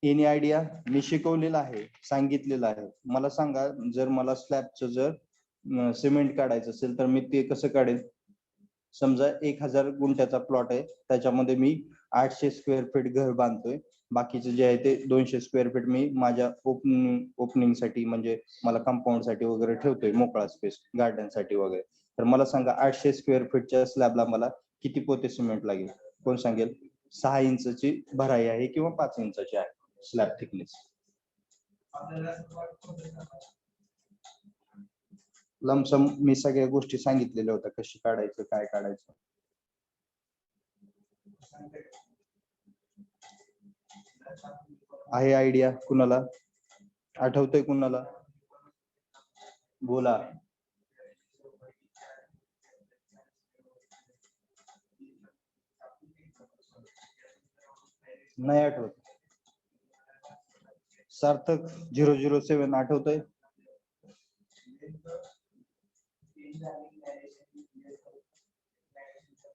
Any idea? मी शिकवलेलं आहे, सांगितलेलं आहे. मला सांगा, जर मला स्लॅबचं जर सिमेंट काढायचं असेल तर मी ते कसं काढेल? समजा 1000 गुंठ्याचा प्लॉट आहे, त्याच्यामध्ये मी 800 स्क्वेअर फीट घर बांधतोय. बाकीचे जे आहे ते 200 स्क्वेअर फीट मी माझ्या ओपनिंगसाठी म्हणजे मला कंपाऊंडसाठी वगैरे ठेवतोय, मोकळा स्पेस गार्डनसाठी वगैरे. तर मला सांगा 800 स्क्वेअर फीटच्या स्लॅबला मला किती पोते सिमेंट लागेल? कोण सांगेल? 6 इंचची भराई आहे किंवा 5 इंचची आहे स्लॅब थिकनेस. लमसम मी सगळ्या गोष्टी सांगितलेल्या होत्या, कशी काढायचं, काय काढायचं. आहे आयडिया कुणाला? आठवतंय कुणाला? बोला. नाही आठवत. सार्थक 007 आठवतंय?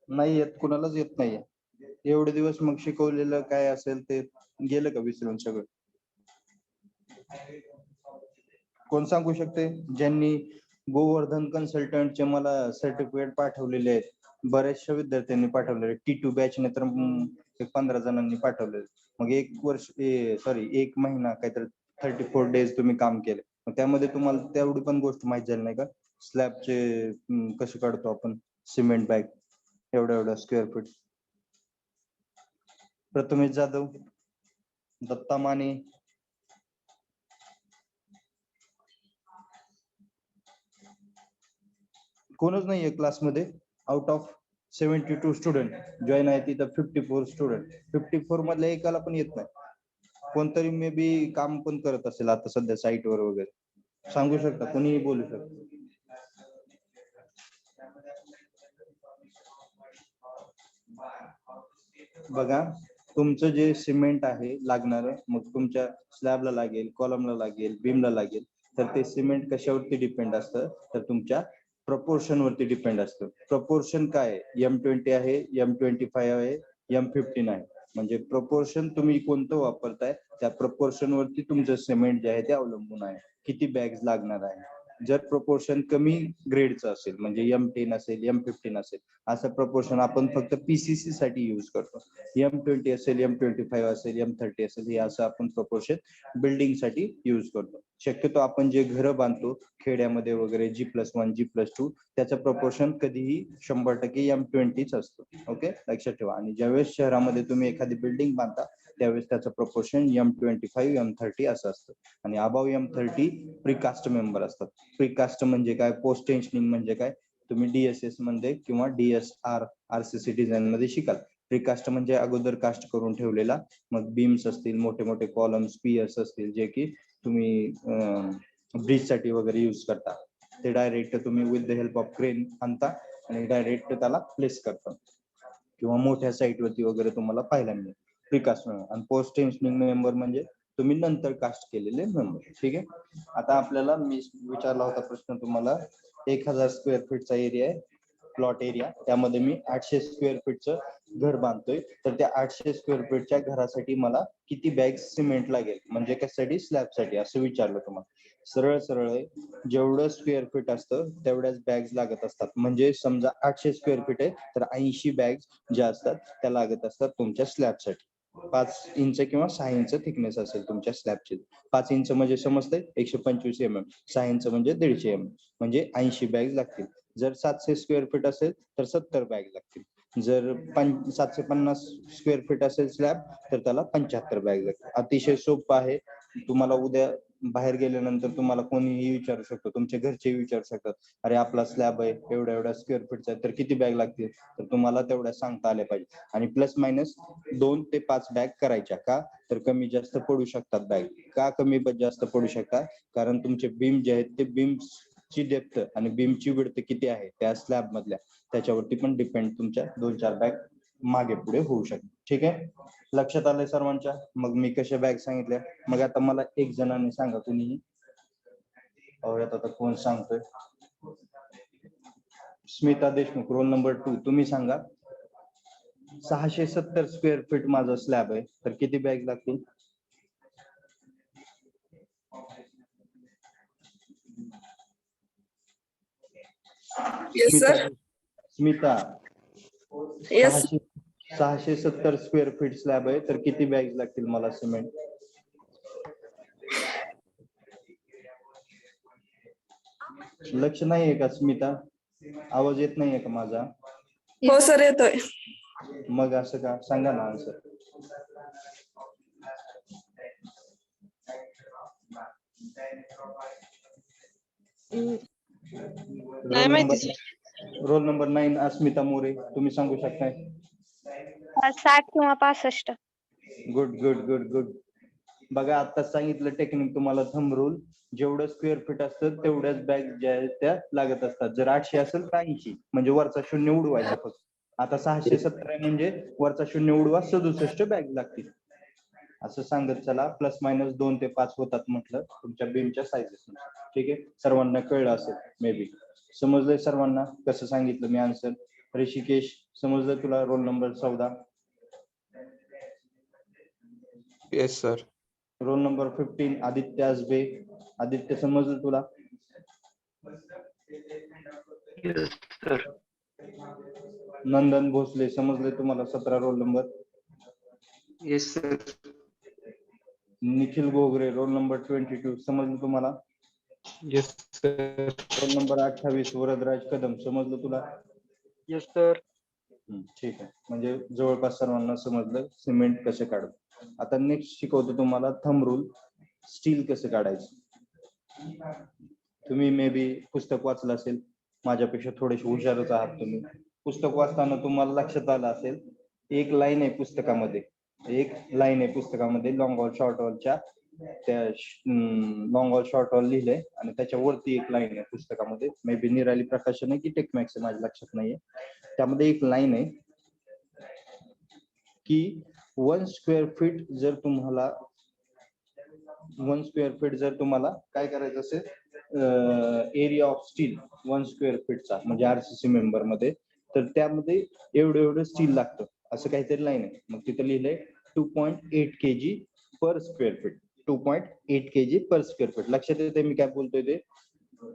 नाही येत, कुणालाच येत नाहीये. एवढे दिवस मग शिकवलेलं काय असेल ते गेलं का विसरून सगळं? कोण सांगू शकते? ज्यांनी गोवर्धन कन्सल्टंटचे मला सर्टिफिकेट पाठवलेले आहेत, बऱ्याचशा विद्यार्थ्यांनी पाठवलेले. T2 बॅचने तर 15 जणांनी पाठवलेले. मग एक महिना काहीतरी 34 डेज तुम्ही काम केले, मग त्यामध्ये तुम्हाला तेवढी पण गोष्ट माहित झाली नाही का? स्लॅबचे कसे काढतो आपण सिमेंट बॅग एवढ्या स्क्वेअर फीट? प्रथमेश जाधव, दत्ता माने, कोणच नाहीये क्लासमध्ये. आउट ऑफ 72 स्टुडंट जॉईन आहे तिथं 54 स्टुडंट. 54 मधल्या एकाला पण येत नाही. कोणतरी मे बी काम पण करत असेल आता सध्या साईटवर वगैरे. सांगू शकता, कोणीही बोलू शकतं. बघा, तुमचं जे सिमेंट आहे लागणार, मग तुमच्या स्लॅबला लागेल, कॉलमला लागेल, बीमला लागेल, तर ते सिमेंट कशावरती डिपेंड असतं? तर तुमच्या प्रपोर्शन वरती डिपेंड असतं. प्रपोर्शन काय? M20 आहे, M25 आहे, M15 आहे. म्हणजे प्रपोर्शन तुम्ही कोणतं वापरताय त्या प्रपोर्शन वरती तुमचं सिमेंट जे आहे ते अवलंबून आहे, किती बॅग्स लागणार आहे. जर प्रपोर्शन कमी ग्रेडचं असेल, म्हणजे M10 असेल, M15 असेल, असं प्रपोर्शन आपण फक्त PCC साठी यूज करतो. M20 असेल, M25 असेल, M30 असेल, हे असं आपण प्रपोर्शन बिल्डिंग साठी यूज करतो. शक्यतो आपण जे घरं बांधतो खेड्यामध्ये वगैरे G+1, G+2, त्याचं प्रपोर्शन कधीही 100% M20च असतो. ओके, लक्षात ठेवा. आणि ज्यावेळेस शहरामध्ये तुम्ही एखादी बिल्डिंग बांधता त्यावेळेस त्याचं प्रपोर्शन M25, M30 असं असतं. आणि अबाव M30 प्रीकास्ट मेंबर असतात. प्रीकास्ट म्हणजे काय? पोस्ट टेन्शनिंग म्हणजे काय? तुम्ही DSS मध्ये किंवा DSR RCC डिझाईन मध्ये शिकाल. प्रीकास्ट म्हणजे अगोदर कास्ट करून ठेवलेला, मग बीम्स असतील, मोठे मोठे कॉलम्स, पियर्स असतील, जे की तुम्ही ब्रिज साठी वगैरे युज करता, ते डायरेक्ट तुम्ही with the help of crane आणता आणि डायरेक्ट त्याला प्लेस करता, किंवा मोठ्या साईट वरती वगैरे तुम्हाला पाहायला मिळेल प्रीकास्ट मेंबर. आणि पोस्ट टेन्शनिंग मेंबर म्हणजे तुम्ही नंतर कास्ट केलेले मेंबर. ठीक आहे. आता आपल्याला मी विचारला होता प्रश्न तुम्हाला, 1000 स्क्वेअर फीटचा एरिया आहे, प्लॉट एरिया, त्यामध्ये मी 800 स्क्वेअर फीटचं घर बांधतोय, तर त्या 800 स्क्वेअर फीटच्या घरासाठी मला किती बॅग सिमेंट लागेल, म्हणजे कशासाठी? स्लॅबसाठी, असं विचारलं तुम्हाला. सरळ सरळ आहे, जेवढं स्क्वेअर फीट असतं तेवढ्याच बॅग्स लागत असतात. म्हणजे समजा 800 स्क्वेअर फीट आहे तर 80 बॅग्स ज्या असतात त्या लागत असतात तुमच्या स्लॅबसाठी. 5 इंच किंवा 6 इंच थिकनेस असेल तुमच्या स्लॅबची. 5 इंच म्हणजे समजतंय 125 mm, 6 इंच म्हणजे 150 mm, म्हणजे 80 बॅग लागतील. जर 700 स्क्वेअर फीट असेल तर 70 बॅग लागतील. जर 750 स्क्वेअर फीट असेल स्लॅब तर त्याला 75 बॅग लागतील. अतिशय सोपं आहे. तुम्हाला उद्या बाहेर गेल्यानंतर तुम्हाला कोणीही विचारू शकतो, तुमच्या घरचे विचारू शकतात, अरे आपला स्लॅब आहे एवढ्या स्क्वेअर फीटचा तर किती बॅग लागतील, तर तुम्हाला तेवढ्या सांगता आल्या पाहिजे. आणि प्लस मायनस 2 ते 5 बॅग करायच्या. का? तर कमी जास्त पडू शकतात बॅग. का कमी जास्त पडू शकतात? कारण तुमचे बीम जे आहेत ते बीमची डेप्थ आणि बीमची विड्थ किती आहे त्या स्लॅब मधल्या, त्याच्यावरती पण डिपेंड तुमच्या 2-4 बॅग मागे पुढे होऊ शकते. ठीक आहे, लक्षात आलंय सर्वांच्या? मग मी कशा बॅग सांगितल्या. मग आता मला एक जणांनी सांगा, कुणीही. आता कोण सांगतोय? स्मिता देशमुख, रोल नंबर 2, तुम्ही सांगा. 670 स्क्वेअर फीट माझा स्लॅब आहे तर किती बॅग लागतील? Yes Smita sir. Smita yes. 670 square feet slab आहे, तर किती बॅग लागतील मला सिमेंट? लक्ष नाहीये का स्मिता? आवाज येत नाहीये का माझा? हो सर येतोय. मग असं का, सांगा ना आन्सर. नाही माहिती सर. रोल नंबर 9 अस्मिता मोरे, तुम्ही सांगू शकताय? 60 किंवा 65. Good good good good. बघा आता सांगितलं टेक्निक तुम्हाला, थंब रूल. जेवढं स्क्वेअर फीट असतं तेवढ्याच बॅग ज्या आहेत त्या लागत असतात. जर 800 असेल तर 80, म्हणजे वरचा शून्य उडवायचा फक्त. आता 670 आहे म्हणजे वरचा शून्य उडवा, 67 बॅग लागतील. असं सांगत चला. प्लस मायनस 2 ते 5 होतात म्हटलं तुमच्या बीमच्या साईजेस. ठीक आहे, सर्वांना कळलं असेल मे बी. समजलंय सर्वांना कसं सांगितलं मी आन्सर? ऋषिकेश समजलं तुला? Roll number 14. Yes sir. Roll number 15 Aditya Ajabe. Aditya समजलं तुला? Yes sir. नंदन भोसले समजले तुम्हाला? 17 roll number. Yes sir. Nikhil Gogare roll number 22 समजलं तुम्हाला? Yes sir. Roll number 28 Varadraj Kadam समजलं तुला? Yes sir. ठीक आहे, म्हणजे जवळपास सर्वांना समजलं सिमेंट कसे काढत. आता नेक्स्ट शिकवतो तुम्हाला थंब रूल, स्टील कसं काढायचं. तुम्ही मे बी पुस्तक वाचलं असेल, माझ्यापेक्षा थोडेसे हुशारच आहात तुम्ही. पुस्तक वाचताना तुम्हाला लक्षात आलं असेल, एक लाईन आहे पुस्तकामध्ये, लॉंग वॉल शॉर्ट वॉलच्या, त्या लॉंग वॉल शॉर्ट वॉल लिहिलंय आणि त्याच्यावरती एक लाईन आहे पुस्तकामध्ये, मे बी निराली प्रकाशन आहे की टेकमॅक्स आहे माझ्या लक्षात नाहीये. त्यामध्ये एक लाईन आहे की 1 स्क्वेअर फीट जर तुम्हाला काय करायचं असेल, एरिया ऑफ स्टील 1 स्क्वेअर फीटचा म्हणजे आरसीसी मेंबर मध्ये, तर त्यामध्ये एवढं स्टील लागतं असं काहीतरी लाईन आहे. मग तिथं लिहिलंय 2.8 kg per square feet. 2.8 kg per square feet. लक्षात येते मी काय बोलतोय ते?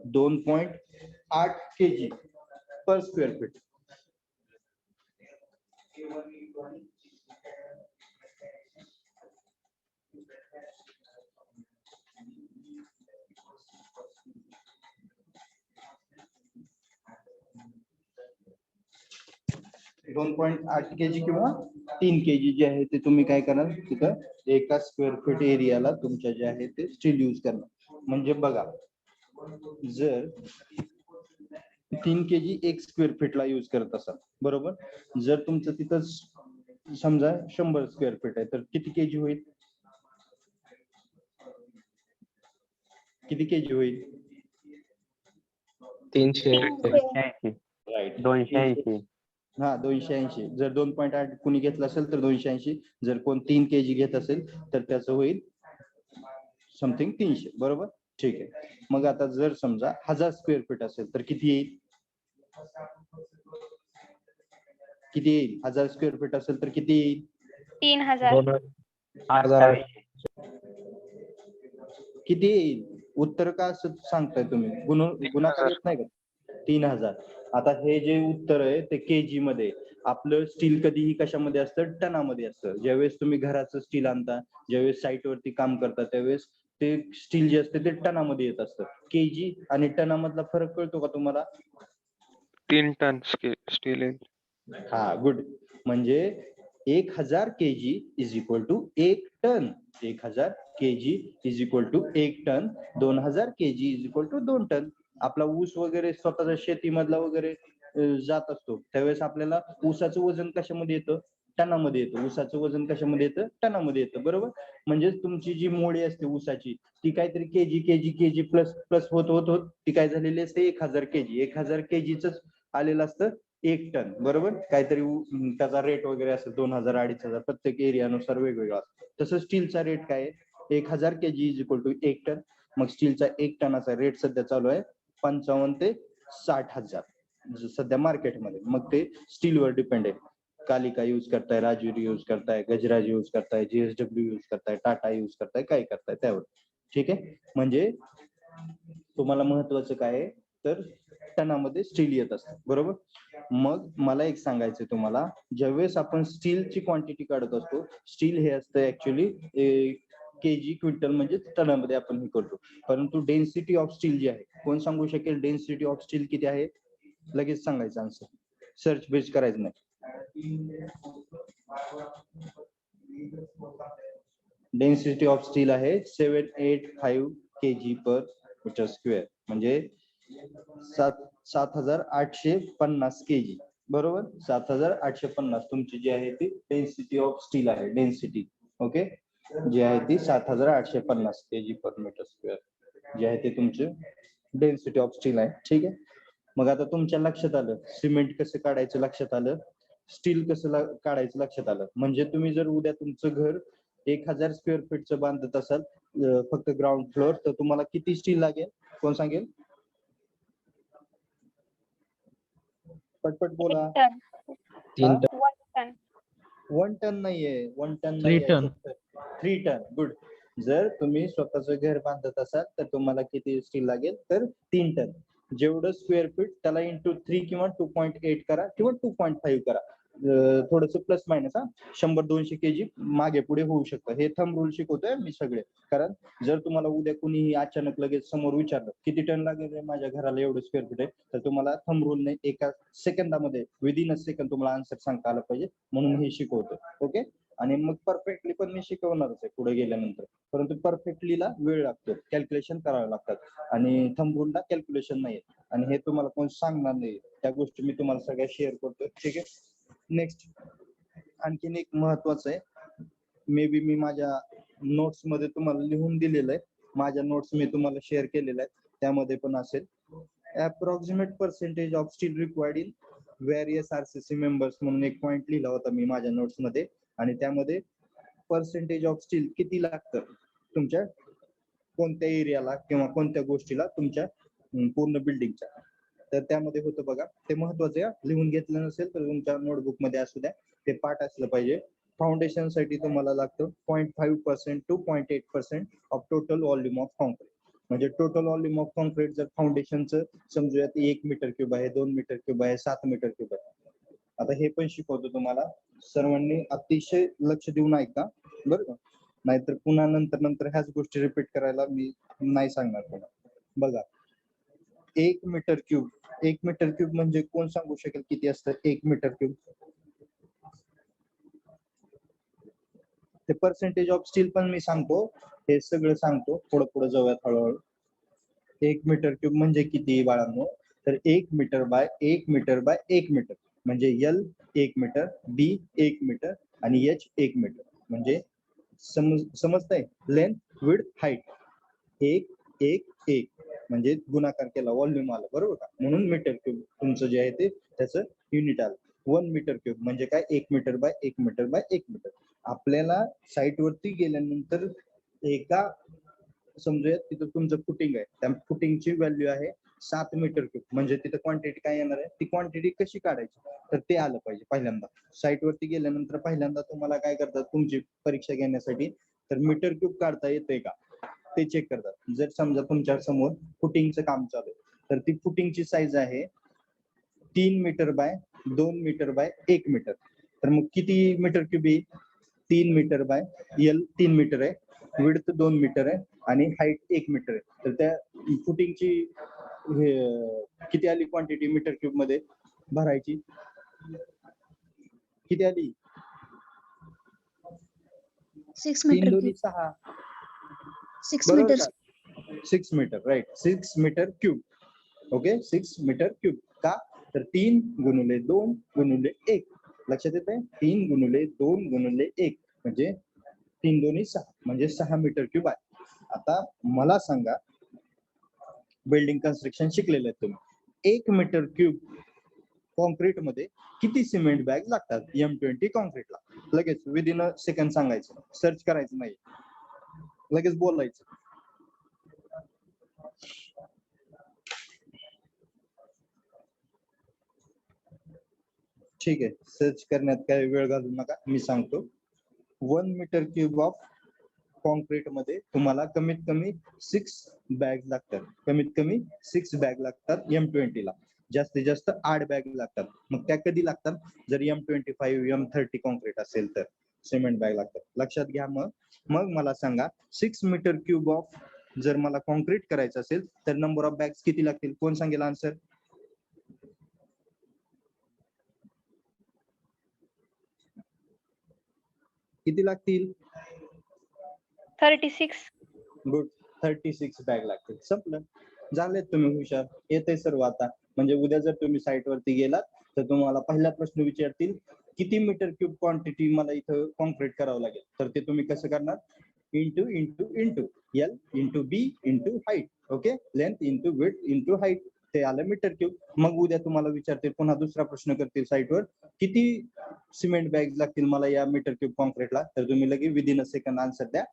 2.8 kg पर स्क्वेअर फीट. दोन 2.8 kg किंवा 3 kg जे आहे ते तुम्ही काय कराल, तिथं एका स्क्वेअर फीट एरियाला तुमच्या जे आहे ते स्टील यूज करणार. म्हणजे बघा, जर 3 kg एक स्क्वेअर फीटला यूज करत असाल, बरोबर, जर तुमचं तिथं समजा 100 स्क्वेअर फीट आहे, तर किती केजी होईल? किती केजी होईल? 380. राईट, 280. हा 280. जर 2.8 कुणी घेतलं असेल तर 280. जर कोण 3 kg घेत असेल तर त्याचं होईल समथिंग 300, बरोबर. ठीक आहे, मग आता जर समजा 1000 स्क्वेअर फीट असेल तर किती येईल? 1000 स्क्वेअर फीट असेल तर किती येईल? 3000. 28. किती येईल? उत्तर का असं सांगताय तुम्ही? गुणाकार येत नाही का? 3000. आता हे जे उत्तर आहे ते केजी मध्ये. आपलं स्टील कधीही कशामध्ये असतं? टनामध्ये असतं. ज्यावेळेस तुम्ही घराचं स्टील आणता, ज्यावेळेस साईट वरती काम करता, त्यावेळेस ते स्टील जे असते ते टनामध्ये येत असतं. केजी आणि टनामधला फरक कळतो का तुम्हाला? 3 टन स्टील येईल. हा, गुड. म्हणजे 1000 kg is equal to 1 tonne. 1000 kg is equal to 1 tonne. 2000 kg is equal to 2 tonne. आपला ऊस वगैरे स्वतःच्या शेतीमधला वगैरे जात असतो, त्यावेळेस आपल्याला ऊसाचं वजन कशामध्ये येतं? टनामध्ये येतं. ऊसाचं वजन कशामध्ये येतं? टनामध्ये येतं, बरोबर. म्हणजे तुमची जी मोळी असते ऊसाची, ती काहीतरी केजी प्लस प्लस होत ती काय झालेली असते? 1000 kg. 1000 kgच आलेलं असतं 1 टन, बरोबर. काहीतरी त्याचा रेट वगैरे असतो 2000 2500, प्रत्येक एरियानुसार वेगवेगळा. तसं स्टीलचा रेट काय आहे? 1000 kg is equal to 1 tonne. मग स्टीलचा 1 टनाचा रेट सध्या चालू आहे 55 ते 60,000 सध्या मार्केटमध्ये. मग ते स्टीलवर डिपेंड आहे. कालिका यूज करताय, राजुरी यूज करताय, गजराज यूज करताय, JSW यूज करताय, टाटा यूज करताय, काय करताय त्यावर. ठीक आहे, म्हणजे तुम्हाला महत्वाचं काय आहे? तर टनामध्ये स्टील येत असतं, बरोबर. मग मला एक सांगायचं तुम्हाला, ज्यावेळेस आपण स्टीलची क्वांटिटी काढत असतो, स्टील हे असतं ऍक्च्युली केजी क्विंटल म्हणजे टनामध्ये आपण हे करतो, परंतु डेन्सिटी ऑफ स्टील जी आहे, कोण सांगू शकेल डेन्सिटी ऑफ स्टील किती आहे? लगेच सांगायचं आन्सर, सर्च बेस करायचं नाही. डेन्सिटी ऑफ स्टील आहे 785 kg पर मीटर स्क्वेअर, म्हणजे 7,850 kg, बरोबर. 7,850 तुमची जी आहे ती डेन्सिटी ऑफ स्टील आहे, डेन्सिटी. ओके, जी आहे ती 7,850 kg पर मीटर स्क्वेअर, जे आहे ते तुमचे डेन्सिटी ऑफ स्टील आहे. ठीक आहे. मग आता तुमच्या लक्षात आलं सिमेंट कसं काढायचं, लक्षात आलं स्टील कसं काढायचं, लक्षात आलं. म्हणजे तुम्ही जर उद्या तुमचं घर 1,000 स्क्वेअर फीटचं बांधत असाल फक्त ग्राउंड फ्लोअर, तर तुम्हाला किती स्टील लागेल, कोण सांगेल? पटपट बोला. 3 टन 1 टन 1 टन नाहीये, 1 टन 3 टन 3 टन. गुड. जर तुम्ही स्वतःचं घर बांधत असाल तर तुम्हाला किती स्टील लागेल, तर 3 टन. जेवढं स्क्वेअर फीट त्याला इंटू 3 किंवा 2.8 करा किंवा 2.5 करा, थोडस प्लस मायनस. 100-200 kg मागे पुढे होऊ शकतं. हे थंब रूल शिकवतोय मी सगळे, कारण जर तुम्हाला उद्या कुणीही अचानक लगेच समोर विचारलं किती टन लागेल रे माझ्या घराला, एवढं स्क्वेअर फीट आहे, तर तुम्हाला थंब रूलने एका सेकंदामध्ये विदिन अ सेकंद तुम्हाला आन्सर सांगता आलं पाहिजे, म्हणून हे शिकवतोय. ओके. आणि मग परफेक्टली पण मी शिकवणारच आहे पुढे गेल्यानंतर, परंतु परफेक्टलीला वेळ लागतो, कॅल्क्युलेशन करावे लागतात, आणि थंब रूलला कॅल्क्युलेशन नाही, आणि हे तुम्हाला कोण सांगणार नाही. त्या गोष्टी मी तुम्हाला सगळ्या शेअर करतोय. ठीक आहे. नेक्स्ट, आणखीन एक महत्वाचं आहे, मे बी मी माझ्या नोट्स मध्ये तुम्हाला लिहून दिलेलं आहे, माझ्या नोट्स मी तुम्हाला शेअर केलेल्या आहेत, त्यामध्ये पण असेल. Approximate percentage of steel required in various RCC members म्हणून एक पॉइंट लिहिला होता मी माझ्या नोट्स मध्ये, आणि त्यामध्ये पर्सेंटेज ऑफ स्टील किती लागतं तुमच्या कोणत्या एरियाला किंवा कोणत्या गोष्टीला तुमच्या पूर्ण बिल्डिंगच्या, तर त्यामध्ये होतं बघा. ते महत्वाचं आहे, लिहून घेतलं नसेल तर तुमच्या नोटबुक मध्ये असू द्या, ते पाठ असलं पाहिजे. फाउंडेशन साठी तुम्हाला लागतं 0.5% to 0.8% of total volume of concrete. म्हणजे टोटल व्हॉल्यूम ऑफ कॉन्क्रीट जर फाउंडेशनचं समजूयात 1 मीटर क्यूब आहे, 2 मीटर क्यूब आहे, 7 मीटर क्यूब आहे. आता हे पण शिकवतो तुम्हाला, सर्वांनी अतिशय लक्ष देऊन ऐका बरं का, नाहीतर पुन्हा नंतर ह्याच गोष्टी रिपीट करायला मी नाही सांगणार तुम्हाला. बघा, 1 मीटर क्यूब म्हणजे कोण सांगू शकेल किती असतं 1 मीटर क्यूब? ते पर्सेंटेज ऑफ स्टील पण मी सांगतो, हे सगळं सांगतो, पुढे जाऊयात हळूहळू. 1 मीटर क्यूब म्हणजे किती बाळांनो, तर 1 metre by 1 metre by 1 metre, म्हणजे L 1 मीटर, B 1 मीटर आणि H 1 मीटर, म्हणजे समजतंय, लेंथ विड्थ हाईट 1 1 1, म्हणजे गुणाकार केला व्हॉल्यूम आलं, बरोबर का, म्हणून मीटर क्यूब तुमचं जे आहे ते त्याचं युनिट आलं. 1 मीटर क्यूब म्हणजे काय, 1 metre by 1 metre by 1 metre. आपल्याला साईट वरती गेल्यानंतर एका समजूयात तिथं तुमचं फुटिंग आहे, त्या फुटिंगची व्हॅल्यू आहे 7 मीटर क्यूब, म्हणजे तिथं क्वांटिटी काय येणार आहे, ती क्वांटिटी कशी काढायची, तर ते आलं पाहिजे. पहिल्यांदा साईट वरती गेल्यानंतर पहिल्यांदा तुम्हाला काय करतात तुमची परीक्षा घेण्यासाठी, तर मीटर क्यूब काढता येते का ते चेक करतात. जर समजा तुमच्या समोर फुटिंगचं काम चालू आहे, तर ती फुटिंगची साईज आहे 3 metre by 2 metre by 1 metre, तर मग किती मीटर क्यूब येईल, 3 मीटर बाय L 3 मीटर आहे, विड्थ 2 मीटर आहे आणि हाईट 1 मीटर आहे. तर त्या फुटिंगची किती आली क्वांटिटी मीटर क्यूब मध्ये भरायची, किती आली? 6 3 मीटर दोन्ही क्यूब 6, 6 बरोबर मीटर का? 6 metre, right, 6 metre cube. Okay, 6 metre cube. का, तर 3 गुणिले 2 गुणिले 1, लक्षात येत आहे, 3 गुणिले 2 गुणिले 1 म्हणजे 3 दोन्ही 6, म्हणजे 6 मीटर क्यूब आहे. आता मला सांगा, बिल्डिंग कन्स्ट्रक्शन शिकलेलं आहे तुम्ही, 1 मीटर क्यूब कॉन्क्रीट मध्ये किती सिमेंट बॅग लागतात M20 कॉन्क्रीटला? लगेच विदिन अ सेकंड सांगायचं, सर्च करायचं नाही, लगेच बोलायचं. ठीक आहे, सर्च करण्यात काही वेळ घालू नका, मी सांगतो. 1 मीटर क्यूब ऑफ कॉन्क्रीट मध्ये तुम्हाला कमीत कमी 6 बॅग लागतात. कमीत कमी 6 बॅग लागतात M20 ला. जास्तीत जास्त 8 बॅग लागतात. मग त्या कधी लागतात? जर M25 M30 कॉन्क्रीट असेल तर सिमेंट बॅग लागतात. लक्षात घ्या. मग मला सांगा 6 मीटर क्यूब ऑफ जर मला कॉन्क्रीट करायचं असेल तर नंबर ऑफ बॅग्स किती लागतील? कोण सांगेल आन्सर? किती लागतील? 36. गुड. 36 बॅग लागतील. संपलं. झालेत तुम्ही हुशार. येते सर्व आता. म्हणजे उद्या जर तुम्ही साईट वरती गेलात तर तुम्हाला पहिला प्रश्न विचारतील किती मीटर क्यूब क्वांटिटी मला इथं कॉन्क्रीट करावं लागेल. तर ते तुम्ही कसं करणार? Into L into B into height. Okay. Length into width into height. ते आलं मीटर क्यूब. मग उद्या तुम्हाला विचारतील पुन्हा दुसरा प्रश्न करतील साईटवर किती सिमेंट बॅग लागतील मला या मीटर क्यूब कॉन्क्रीटला. तर तुम्ही लगेच विदिन अ सेकंड आन्सर द्या.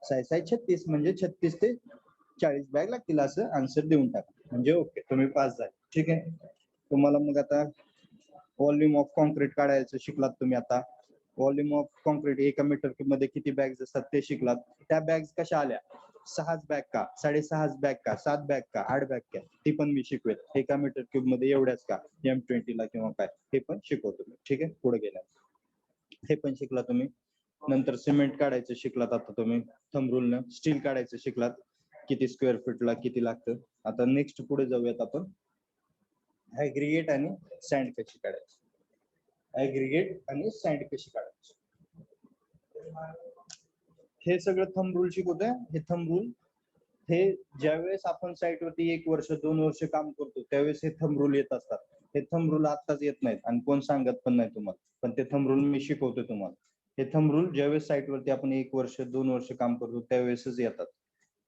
6×6 = 36 म्हणजे 36 ते 40 बॅग लागतील असं आन्सर देऊन टाका. म्हणजे ओके तुम्ही पास झाले. ठीक आहे. तुम्हाला मग आता व्हॉल्यूम ऑफ कॉन्क्रीट काढायचं शिकलात तुम्ही आता. व्हॉल्यूम ऑफ कॉन्क्रीट एका मीटर क्यूब मध्ये किती बॅग्स असतात ते शिकलात. त्या बॅग्स कशा आल्या? 6 बॅग का, 6.5 बॅग का, 7 बॅग का, 8 बॅग का, ती पण मी शिकवेल. एका मीटर क्यूब मध्ये एवढ्याच का M20 ला किंवा काय हे पण शिकवतो मी. ठीक आहे. पुढे गेल्या हे पण शिकला तुम्ही. नंतर सिमेंट काढायचं शिकलात आता तुम्ही थंब रूलनं. स्टील काढायचं शिकलात किती स्क्वेअर फीटला किती लागतं. आता नेक्स्ट पुढे जाऊयात आपण. ऍग्रीगेट आणि सँड कशी काढायची. ऍग्रीगेट आणि सँड कशी काढायची हे सगळं थंब रूल शिकवतोय. हे थंब रूल हे ज्यावेळेस आपण साईट वरती 1 वर्ष 2 वर्ष काम करतो त्यावेळेस हे थंब रूल येत असतात. हे थंब रूल आत्ताच येत नाहीत आणि कोण सांगत पण नाही तुम्हाला. पण ते थंब रूल मी शिकवतो तुम्हाला. हे थंब रूल ज्यावेळेस साईट वरती आपण 1 वर्ष 2 वर्ष काम करतो त्यावेळेसच येतात.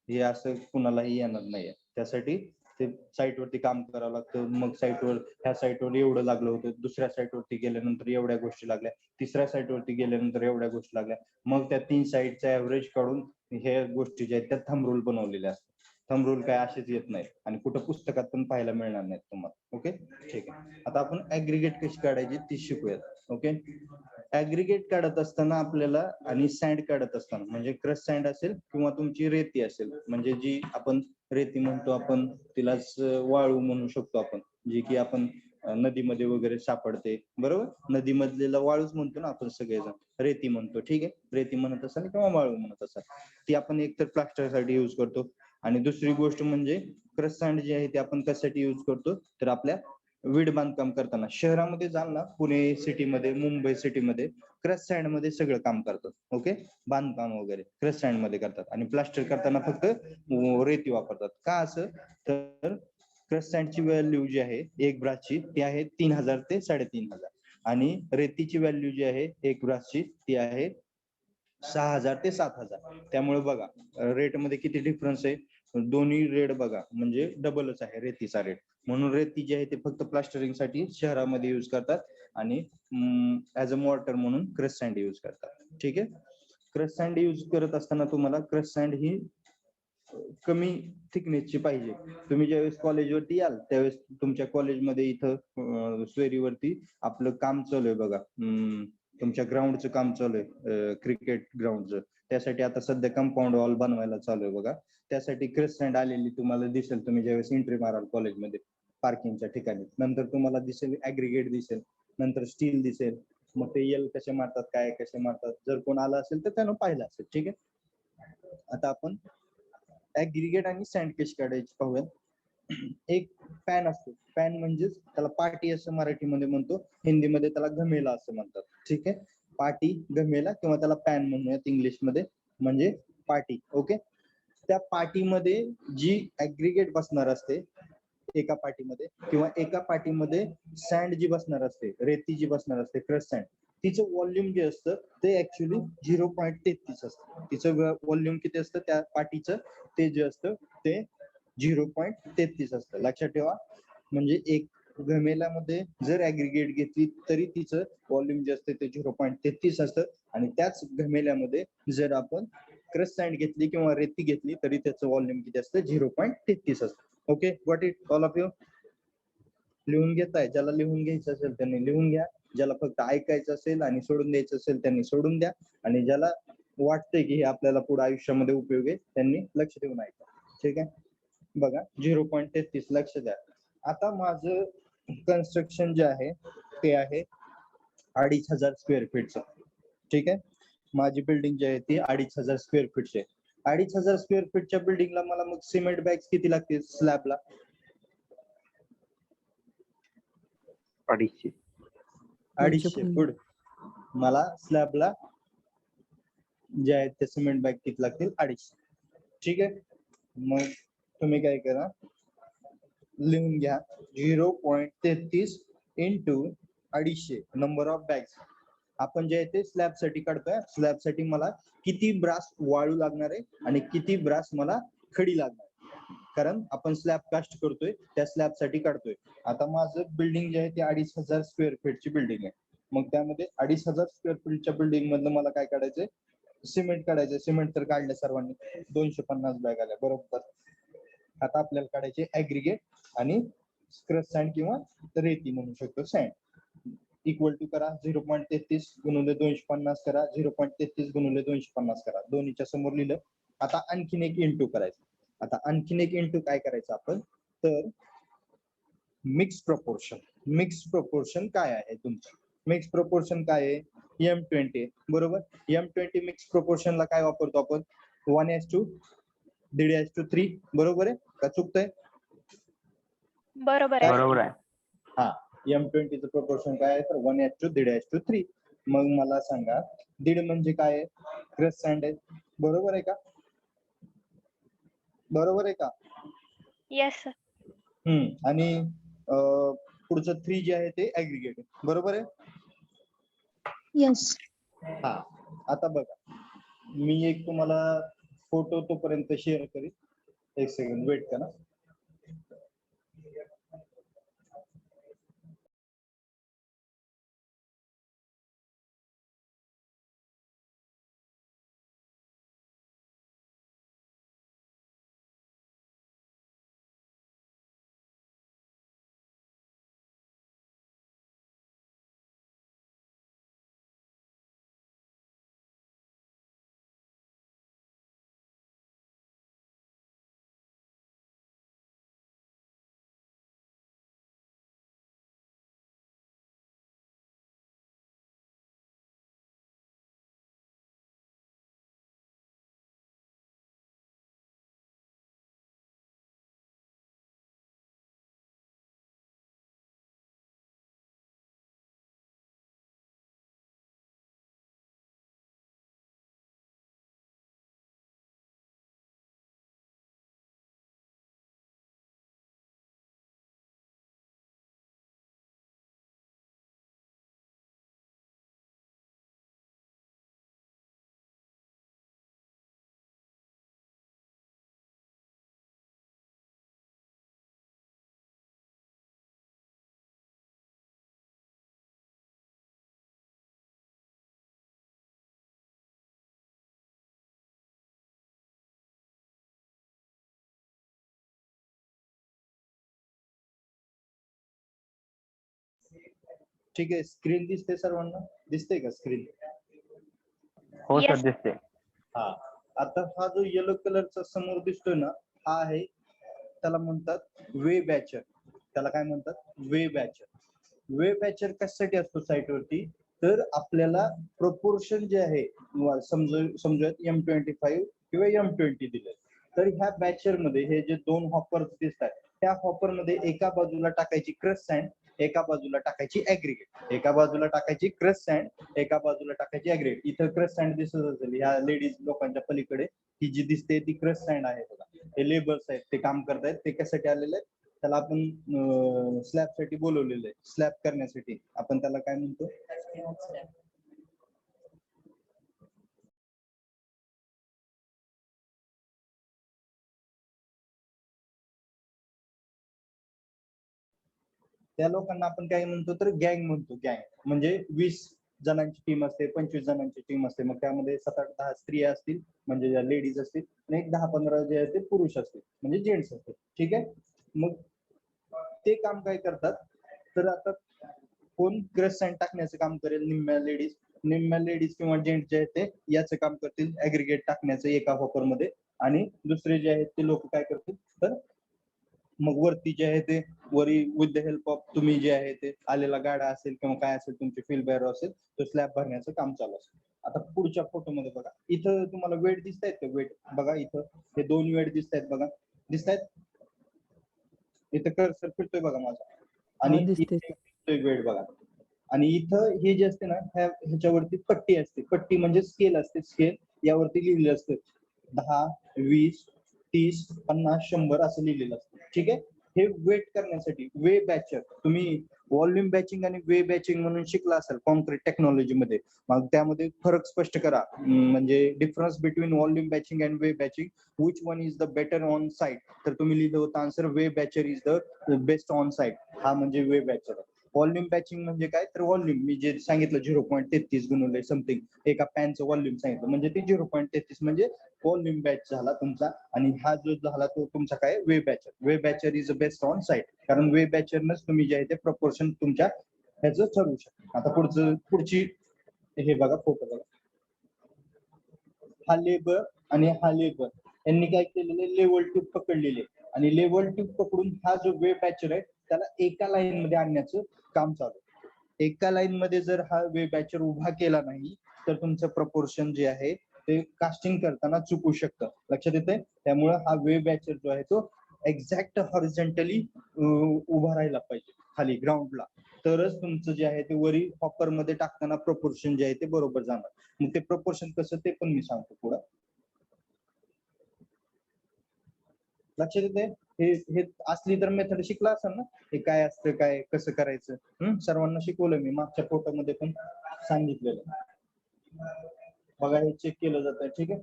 हे असं कुणालाही येणार नाहीये. त्यासाठी ते साईट वरती काम करावं लागतं. मग साईटवर ह्या साईटवर एवढं लागलं होतं, दुसऱ्या साईट वरती गेल्यानंतर एवढ्या गोष्टी लागल्या, तिसऱ्या साईट वरती गेल्यानंतर एवढ्या गोष्टी लागल्या. मग त्या 3 साईटचा ऍव्हरेज काढून ह्या गोष्टी ज्या आहेत त्या थंब रूल बनवलेल्या असतात. थंब रूल काय असेच येत नाहीत आणि कुठं पुस्तकात पण पाहायला मिळणार नाहीत तुम्हाला. ओके. ठीक आहे. आता आपण ऍग्रीगेट कशी काढायची ती शिकूयात. ओके. ऍग्रीगेट काढत असताना आपल्याला आणि सँड काढत असताना म्हणजे क्रश सँड असेल किंवा तुमची रेती असेल म्हणजे जी आपण रेती म्हणतो आपण तिलाच वाळू म्हणू शकतो आपण जी की आपण नदीमध्ये वगैरे सापडते. बरोबर. नदीमधलेला वाळूच म्हणतो ना आपण सगळेजण. रेती म्हणतो. ठीक आहे. रेती म्हणत असाल किंवा वाळू म्हणत असाल ती आपण एकतर प्लास्टरसाठी युज करतो आणि दुसरी गोष्ट म्हणजे क्रश सँड जे आहे ते आपण कशासाठी युज करतो तर आपल्या वीड बांधकाम करताना शहरामध्ये जाल ना पुणे सिटीमध्ये मुंबई सिटीमध्ये क्रश सँड मध्ये सगळं काम करतात. ओके. बांधकाम वगैरे क्रश सँड मध्ये करतात आणि प्लास्टर करताना फक्त रेती वापरतात. का असं तर क्रश सँडची व्हॅल्यू जी आहे एक ब्रासची ती आहे 3000 ते 3500 आणि रेतीची व्हॅल्यू जी आहे एक ब्रासची ती आहे 6000 ते 7000. त्यामुळे बघा रेट मध्ये किती डिफरन्स आहे. दोन्ही रेट बघा म्हणजे डबलच आहे रेतीचा रेट. म्हणून रेती जी आहे ते फक्त प्लास्टरिंग साठी शहरामध्ये युज करतात आणि ऍज अ मॉर्टर म्हणून क्रश सँड युज करतात. ठीक आहे. क्रश सँड युज करत असताना तुम्हाला क्रश सँड ही कमी थिकनेसची पाहिजे. तुम्ही ज्यावेळेस कॉलेजवरती याल त्यावेळेस तुमच्या कॉलेजमध्ये इथं स्वेरीवरती आपलं काम चालू आहे बघा. तुमच्या ग्राउंडचं काम चालू आहे क्रिकेट ग्राउंडचं. त्यासाठी आता सध्या कंपाऊंड वॉल बनवायला चालू आहे बघा. त्यासाठी क्रश सँड आलेली तुम्हाला दिसेल तुम्ही ज्यावेळेस एंट्री माराल कॉलेजमध्ये पार्किंगच्या ठिकाणी. नंतर तुम्हाला दिसेल ऍग्रीगेट दिसेल, नंतर स्टील दिसेल. मग ते एल कसे मारतात काय कसे मारतात जर कोण आलं असेल तर त्यानं पाहिलं असेल. ठीक आहे. आता आपण ऍग्रीगेट आणि सँड कशी काढायची पाहूयात. एक पॅन असतो. पॅन म्हणजेच त्याला पाटी असं मराठीमध्ये म्हणतो. हिंदीमध्ये त्याला घमेला असं म्हणतात. ठीक आहे. पाटी घमेला किंवा त्याला पॅन म्हणूयात इंग्लिशमध्ये म्हणजे पाटी. ओके. त्या पाटीमध्ये जी ऍग्रीगेट बसणार असते एका पाटीमध्ये किंवा एका पाटीमध्ये सँड जी बसणार असते रेती जी बसणार असते क्रश सँड तिचं व्हॉल्यूम जे असतं ते ऍक्च्युली 0.33 असतं. तिचं व्हॉल्यूम किती असतं त्या पाटीचं ते जे असतं ते 0.33 असतं. लक्षात ठेवा. म्हणजे एक घमेल्यामध्ये जर ऍग्रीगेट घेतली तरी तिचं व्हॉल्यूम जे असतं ते 0.33 असतं आणि त्याच घमेल्यामध्ये जर आपण क्रश सँड घेतली किंवा रेती घेतली तरी त्याचं व्हॉल्यूम किती असतं 0.33 असतं. Okay. Got it all of you. लिहून घेताय. ज्याला लिहून घ्यायचं असेल त्यांनी लिहून घ्या. ज्याला फक्त ऐकायचं असेल आणि सोडून द्यायचं असेल त्यांनी सोडून द्या आणि ज्याला वाटतंय की हे आपल्याला पुढे आयुष्यामध्ये उपयोग आहे त्यांनी लक्ष देऊन ऐका. ठीक आहे, बघा 0.33 लक्ष द्या. आता माझं कन्स्ट्रक्शन जे आहे ते आहे 2500 स्क्वेअर फीटचं. ठीक आहे, माझी बिल्डिंग जी आहे ती 2500 स्क्वेअर फीटची आहे. 2500 स्क्वेअर फीटच्या बिल्डिंगला मला मग सिमेंट बॅग्स किती लागतील स्लॅबला? 250. 250. गुड. मला स्लॅबला जे आहेत ते सिमेंट बॅग किती लागतील? 250. ठीक आहे, मग तुम्ही काय करा, लिहून घ्या 0.33 इंटू 250 नंबर ऑफ बॅग्स. आपण जे आहे ते स्लॅब साठी काढतोय. स्लॅब साठी मला किती ब्रास वाळू लागणार आहे आणि किती ब्रास मला खडी लागणार आहे, कारण आपण स्लॅब कास्ट करतोय त्या स्लॅब साठी काढतोय. आता माझं बिल्डिंग जे आहे ते 2500 स्क्वेअर फीटची बिल्डिंग आहे. मग त्यामध्ये 2500 स्क्वेअर फीटच्या बिल्डिंग मधलं मला काय काढायचंय? सिमेंट काढायचं. सिमेंट तर काढलं सर्वांनी, 250 बॅग आल्या बरोबर. आता आपल्याला काढायचे ऍग्रिगेट आणि क्रश सँड किंवा रेती म्हणू शकतो सँड. इक्वल टू करा 0.33 गुणिले 250 करा, 0.33 गुणिले 250 करा, दोन्हीच्या समोर लिहिलं. आता आणखीन एक इंटू करायचं. आता आणखीन एक इंटू काय करायचं आपण, तर मिक्स प्रपोर्शन. मिक्स प्रपोर्शन काय आहे तुमचं? मिक्स प्रपोर्शन काय आहे? M20 बरोबर. M20 मिक्स प्रपोर्शनला काय वापरतो आपण? 1:1:3 बरोबर आहे का? चुकतंय? बरोबर आहे. बरोबर आहे. हा, M20 चं प्रपोर्शन काय आहे? तर 1:1:3. मग मला सांगा 1.5 म्हणजे काय आहे? क्रश सँड आहे, बरोबर आहे का? बरोबर आहे का? Yes sir. आणि पुढचं 3 जे आहे ते ऍग्रिगेट आहे, बरोबर आहे? Yes. हा, आता बघा मी एक तुम्हाला फोटो तोपर्यंत शेअर करीन. एक सेकंड वेट करा. ठीक आहे, स्क्रीन दिसते सर्वांना? दिसते का स्क्रीन? हो सर, Yes. दिसते. हा, आता हा जो येलो कलरचा समोर दिसतोय ना, हा आहे, त्याला म्हणतात वे बॅचर. त्याला काय म्हणतात? वे बॅचर. वे बॅचर कशासाठी असतो साइट वरती? तर आपल्याला प्रपोर्शन जे आहे, समजूयात M25 किंवा M20 दिले, तर ह्या बॅचर मध्ये हे जे 2 हॉपर दिसतात, त्या हॉपर मध्ये एका बाजूला टाकायची क्रश सँड, एका बाजूला टाकायची ऍग्रिगेट. एका बाजूला टाकायची क्रश सँड, एका बाजूला टाकायची ऍग्रिगेट. इथं क्रश सँड दिसत असेल, ह्या लेडीज लोकांच्या पलीकडे ही जी दिसते ती क्रश सँड आहे बघा. हे लेबर्स आहेत, ते काम करतायत. ते कशासाठी आलेले आहेत? त्याला आपण स्लॅब साठी बोलवलेलं आहे. स्लॅब करण्यासाठी आपण त्याला काय म्हणतो? त्या लोकांना आपण काय म्हणतो? तर गँग म्हणतो. गँग म्हणजे 20 जणांची टीम असते, 25 जणांची टीम असते. मग त्यामध्ये 7-8-10 स्त्रिया असतील म्हणजे ज्या लेडीज असतील, आणि एक 10-15 जे आहे ते पुरुष असतील म्हणजे जेंट्स असतील. ठीक आहे, मग ते काम काय करतात? तर आता कोण क्रश सँड टाकण्याचं काम करेल? निम्म्या लेडीज. निम्म्या लेडीज किंवा जेंट्स जे आहेत ते याचं काम करतील ऍग्रिगेट टाकण्याचं एका हॉपर मध्ये, आणि दुसरे जे आहेत ते लोक काय करतील तर मग वरती जे आहे ते वरी विथ द हेल्प ऑफ तुम्ही जे आहे ते आलेला गाडा असेल किंवा काय असेल तुमचे फिल बॅरो असेल तो स्लॅब भरण्याचं काम चालू असेल. आता पुढच्या फोटोमध्ये बघा, इथं तुम्हाला वेट दिसत आहेत का? वेट बघा, इथं हे 2 वेट दिसत आहेत बघा, दिसत आहेत? इथं कर्सर फिरतोय बघा माझा, आणि इथे वेट बघा, आणि इथं हे जे असते ना ह्याच्यावरती पट्टी असते. पट्टी म्हणजे स्केल असते. स्केल यावरती लिहिलेलं असतं 10, 20, 30, 50, 100 असं लिहिलेलं असतं. ठीक आहे. हे वेट करण्यासाठी वे बॅचर, तुम्ही व्हॉल्यूम बॅचिंग आणि वे बॅचिंग म्हणून शिकला असाल कॉन्क्रीट टेक्नॉलॉजी मध्ये. मग त्यामध्ये फरक स्पष्ट करा, म्हणजे difference between volume batching and weigh batching, which one is the better on site. तर तुम्ही लिहिलं होतं answer weigh batcher is the best on site. हा म्हणजे वे बॅचर. व्हॉल्यूम बॅचिंग म्हणजे काय तर व्हॉल्यूम मी जे सांगितलं 0.33 गुणिले समथिंग एका पॅनचं व्हॉल्यूम सांगितलं म्हणजे ते 0.33 म्हणजे व्हॉल्यूम बॅच झाला तुमचा. आणि हा जो झाला तो तुमचा काय वे बॅचर. वे batcher is best on site, कारण वे बॅचरनच तुम्ही जे आहे ते प्रपोर्शन तुमच्या ह्याचं ठरवू शकता. आता पुढची हे बघा फोटो बघा, हा लेबर आणि हा लेबर यांनी काय केलेलं लेवल ट्यूब पकडलेले, आणि लेवल ट्यूब पकडून हा जो वे बॅचर आहे त्याला एका लाईन मध्ये आणण्याचं काम चालू. एका लाईन मध्ये जर हा वे बॅचर उभा केला नाही तर तुमचं प्रपोर्शन जे आहे ते कास्टिंग करताना चुकू शकतं. लक्षात येते? त्यामुळे हा वे बॅचर जो आहे तो एक्झॅक्ट हॉरिझॉन्टली उभा राहिला पाहिजे खाली ग्राउंडला, तरच तुमचं जे आहे ते वरी हॉपर मध्ये टाकताना प्रपोर्शन जे आहे ते बरोबर जाणार. मग ते प्रपोर्शन कसं ते पण मी सांगतो पुढं. लक्षात येते? हे असली तर मेथड शिकला असेल ना, हे काय असतं काय कसं करायचं. सर्वांना शिकवलं मी, मागच्या फोटो मध्ये पण सांगितलेलं. बघा हे चेक केलं जातं. ठीक आहे,